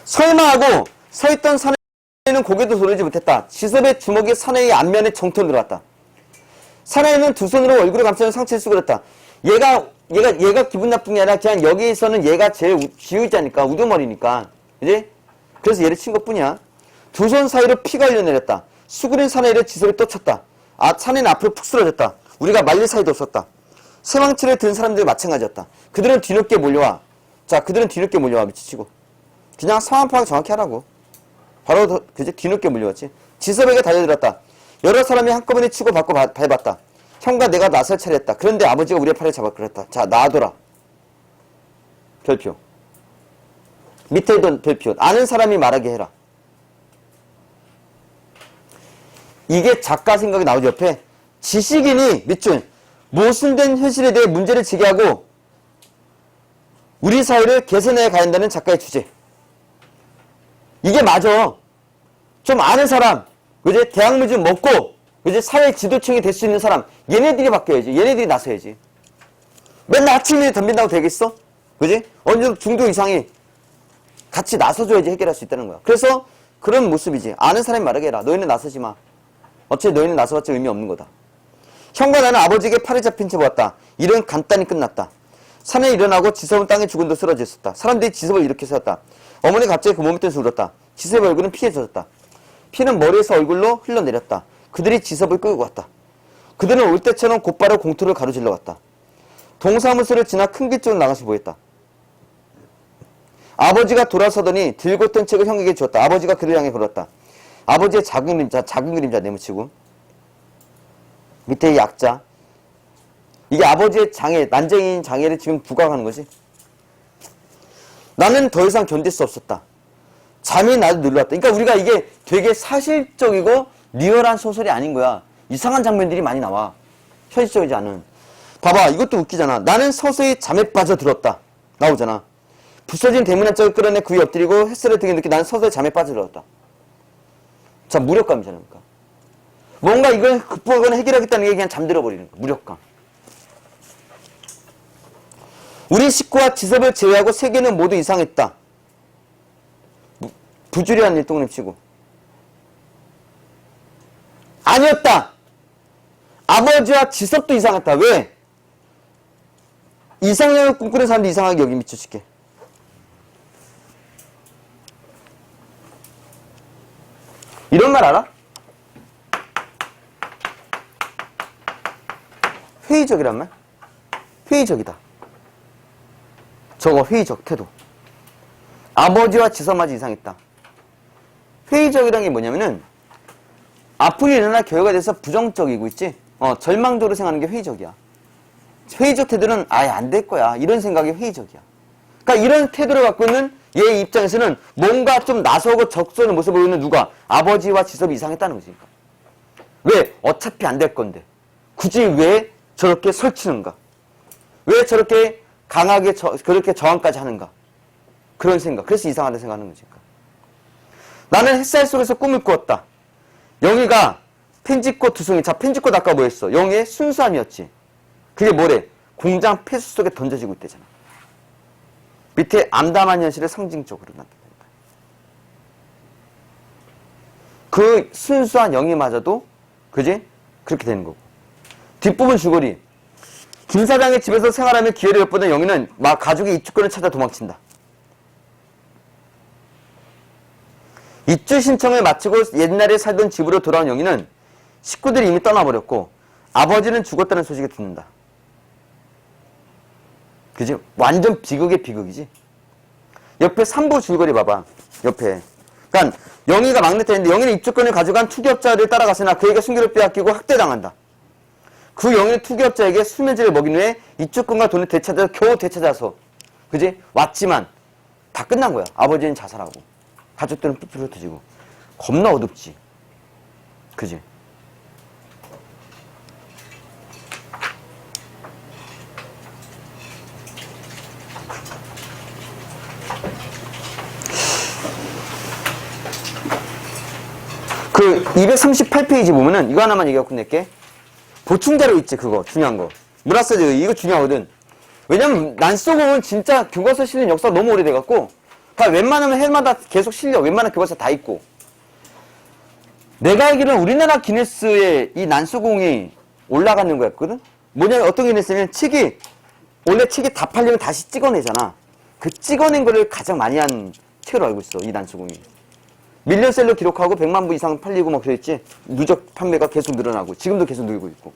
설마하고 서있던 사내는 고개도 돌리지 못했다. 지섭의 주먹이 사내의 안면에 정통 들어갔다. 사내는 두 손으로 얼굴을 감싸는 상체를 쓰고 그랬다. 얘가 기분 나쁜 게 아니라 그냥 여기에서는 얘가 제일 지휘자니까 우두머리니까. 그지? 그래서 얘를 친 것뿐이야. 두 손 사이로 피가 흘려내렸다. 수그린 사내를 지섭이 또 쳤다. 사내는 앞으로 푹 쓰러졌다. 우리가 말릴 사이도 없었다. 쇠망치를 든 사람들이 마찬가지였다. 그들은 뒤늦게 몰려와. 자, 그들은 뒤늦게 몰려와. 미치치고. 그냥 상황 파악 정확히 하라고. 바로 그제 뒤늦게 몰려왔지. 지섭에게 달려들었다. 여러 사람이 한꺼번에 치고 받고 밟았다. 형과 내가 나설 차례했다. 그런데 아버지가 우리의 팔을 잡아 그랬다. 자, 놔둬라. 별표. 밑에 있던 별표. 아는 사람이 말하게 해라. 이게 작가 생각이 나오지 옆에. 지식인이 밑줄 모순된 현실에 대해 문제를 제기하고 우리 사회를 개선해 가야 한다는 작가의 주제. 이게 맞아. 좀 아는 사람, 그지? 대학문 좀 먹고, 그지? 사회 지도층이 될 수 있는 사람, 얘네들이 바뀌어야지. 얘네들이 나서야지. 맨날 아침에 덤빈다고 되겠어? 그지? 어느 정도 중도 이상이 같이 나서줘야지 해결할 수 있다는 거야. 그래서 그런 모습이지. 아는 사람이 말하게 해라. 너희는 나서지 마. 어차피 너희는 나서봤자 의미 없는 거다. 형과 나는 아버지에게 팔이 잡힌 채 보았다. 일은 간단히 끝났다. 산에 일어나고 지섭은 땅에 죽은 듯 쓰러져 있었다. 사람들이 지섭을 이렇게 세웠다. 어머니가 갑자기 그 몸에 떼서 울었다. 지섭의 얼굴은 피에 젖었다. 피는 머리에서 얼굴로 흘러내렸다. 그들이 지섭을 끌고 갔다. 그들은 올 때처럼 곧바로 공터를 가로질러 갔다. 동사무소를 지나 큰 길 쪽으로 나가시 보였다. 아버지가 돌아서더니 들고 있던 책을 형에게 주었다. 아버지가 그를 향해 걸었다. 아버지의 작은 그림자 내묻히고 밑에 약자. 이게 아버지의 장애, 난쟁이인 장애를 지금 부각하는 거지. 나는 더 이상 견딜 수 없었다. 잠이 나도 눌렀다. 그러니까 우리가 이게 되게 사실적이고 리얼한 소설이 아닌 거야. 이상한 장면들이 많이 나와. 현실적이지 않은. 봐봐, 이것도 웃기잖아. 나는 서서히 잠에 빠져들었다. 나오잖아. 부서진 대문 한쪽을 끌어내 그 위에 엎드리고 햇살을 등에 넣기 나는 서서히 잠에 빠져들었다. 자, 무력감이잖아. 그러니까. 뭔가 이걸 극복하거나 해결하겠다는 게 그냥 잠들어 버리는 거야. 무력감. 우리 식구와 지섭을 제외하고 세계는 모두 이상했다. 부주리한 일동을 치고. 아니었다. 아버지와 지섭도 이상했다. 왜? 이상형을 꿈꾸는 사람도 이상하게 여기 미쳐줄게. 이런 말 알아? 회의적이란 말? 회의적이다. 저거 회의적 태도. 아버지와 지서마지 이상했다. 회의적이라는 게 뭐냐면은 앞으로 일어날 결과에 대해서 부정적이고 있지. 절망적으로 생각하는 게 회의적이야. 회의적 태도는 아예 안 될 거야. 이런 생각이 회의적이야. 그러니까 이런 태도를 갖고 있는 얘 입장에서는 뭔가 좀 나서고 적소는 모습을 보이는 누가? 아버지와 지섭이 이상했다는 거지. 왜? 어차피 안 될 건데. 굳이 왜 저렇게 설치는가? 왜 저렇게 강하게 그렇게 저항까지 하는가? 그런 생각. 그래서 이상하다 생각하는 거지. 나는 햇살 속에서 꿈을 꾸었다. 영희가 펜지꽃 두송이. 자, 펜지꽃 아까 뭐였어? 영희의 순수함이었지. 그게 뭐래? 공장 폐수 속에 던져지고 있대잖아. 밑에 암담한 현실을 상징적으로 나타낸다. 그 순수한 영희마저도 그지? 그렇게 되는 거고. 뒷부분 줄거리. 김 사장의 집에서 생활하며 기회를 엿보던 영희는 막 가족의 입주권을 찾아 도망친다. 입주 신청을 마치고 옛날에 살던 집으로 돌아온 영희는 식구들이 이미 떠나버렸고 아버지는 죽었다는 소식을 듣는다. 그지? 완전 비극의 비극이지. 옆에 3부 줄거리 봐봐. 옆에. 그러니까 영희가 막내딸인데 영희는 입주권을 가져간 투기업자를 따라갔으나 그에게 순결을 빼앗기고 학대당한다. 그 영희는 투기업자에게 수면제를 먹인 후에 입주권과 돈을 겨우 되찾아서 그지? 왔지만 다 끝난 거야. 아버지는 자살하고 가족들은 삐뚤어 터지고 겁나 어둡지. 그지? 그 238페이지 보면은 이거 하나만 얘기하고 끝낼게. 보충자료 있지. 그거 중요한 거. 문화사제 이거 중요하거든. 왜냐면 난쏘공은 진짜 교과서 실린 역사가 너무 오래돼갖고 다 웬만하면 해마다 계속 실려. 웬만한 교과서 다 있고. 내가 알기로는 우리나라 기네스에 이 난쏘공이 올라가는 거였거든. 뭐냐면 어떤 기네스냐면 책이 원래 책이 다 팔리면 다시 찍어내잖아. 그 찍어낸 거를 가장 많이 한 책으로 알고 있어. 이 난쏘공이. 밀리언셀러 기록하고 100만 부 이상 팔리고 막 그랬지. 누적 판매가 계속 늘어나고 지금도 계속 늘고 있고.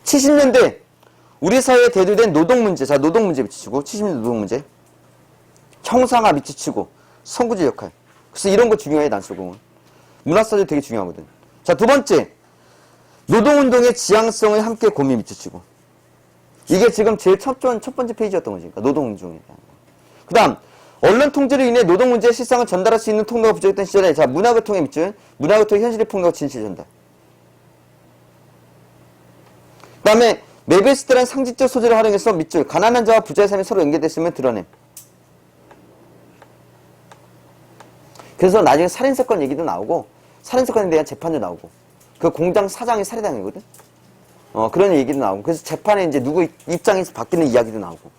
70년대 우리 사회에 대두된 노동 문제. 자, 노동 문제 미치고 70년대 노동 문제. 형상화 미치치고 선구제 역할. 그래서 이런 거 중요해. 난쏘공은. 문화사도 되게 중요하거든. 자, 두 번째. 노동운동의 지향성을 함께 고민 미치치고. 이게 지금 제일 첫 번째 페이지였던 거지. 그러니까 노동운동에 대한 거. 그 다음 언론 통제로 인해 노동 문제의 실상을 전달할 수 있는 통로가 부족했던 시절에 자 문학을 통해 밑줄 문학을 통해 현실의 폭로가 진실 전달. 그 다음에 메베스트라는 상징적 소재를 활용해서 밑줄 가난한 자와 부자의 삶이 서로 연계됐으면 드러냄. 그래서 나중에 살인사건 얘기도 나오고 살인사건에 대한 재판도 나오고 그 공장 사장이 살해당이거든. 그런 얘기도 나오고 그래서 재판에 이제 누구 입장에서 바뀌는 이야기도 나오고.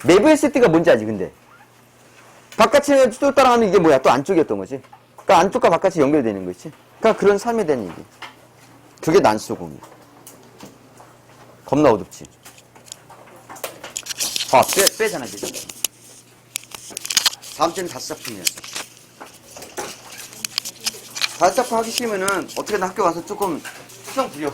내부의 세트가 뭔지 알지, 근데? 바깥에 또 따라가면 이게 뭐야? 또 안쪽이었던 거지. 그러니까 안쪽과 바깥이 연결되는 거지. 그러니까 그런 삶에 대한 얘기. 그게 난쏘공이야. 겁나 어둡지. 빼잖아, 그죠? 다음 주에는 5작품이었어. 5작품 하기 싫으면은 어떻게든 학교 가서 조금 수정 부려.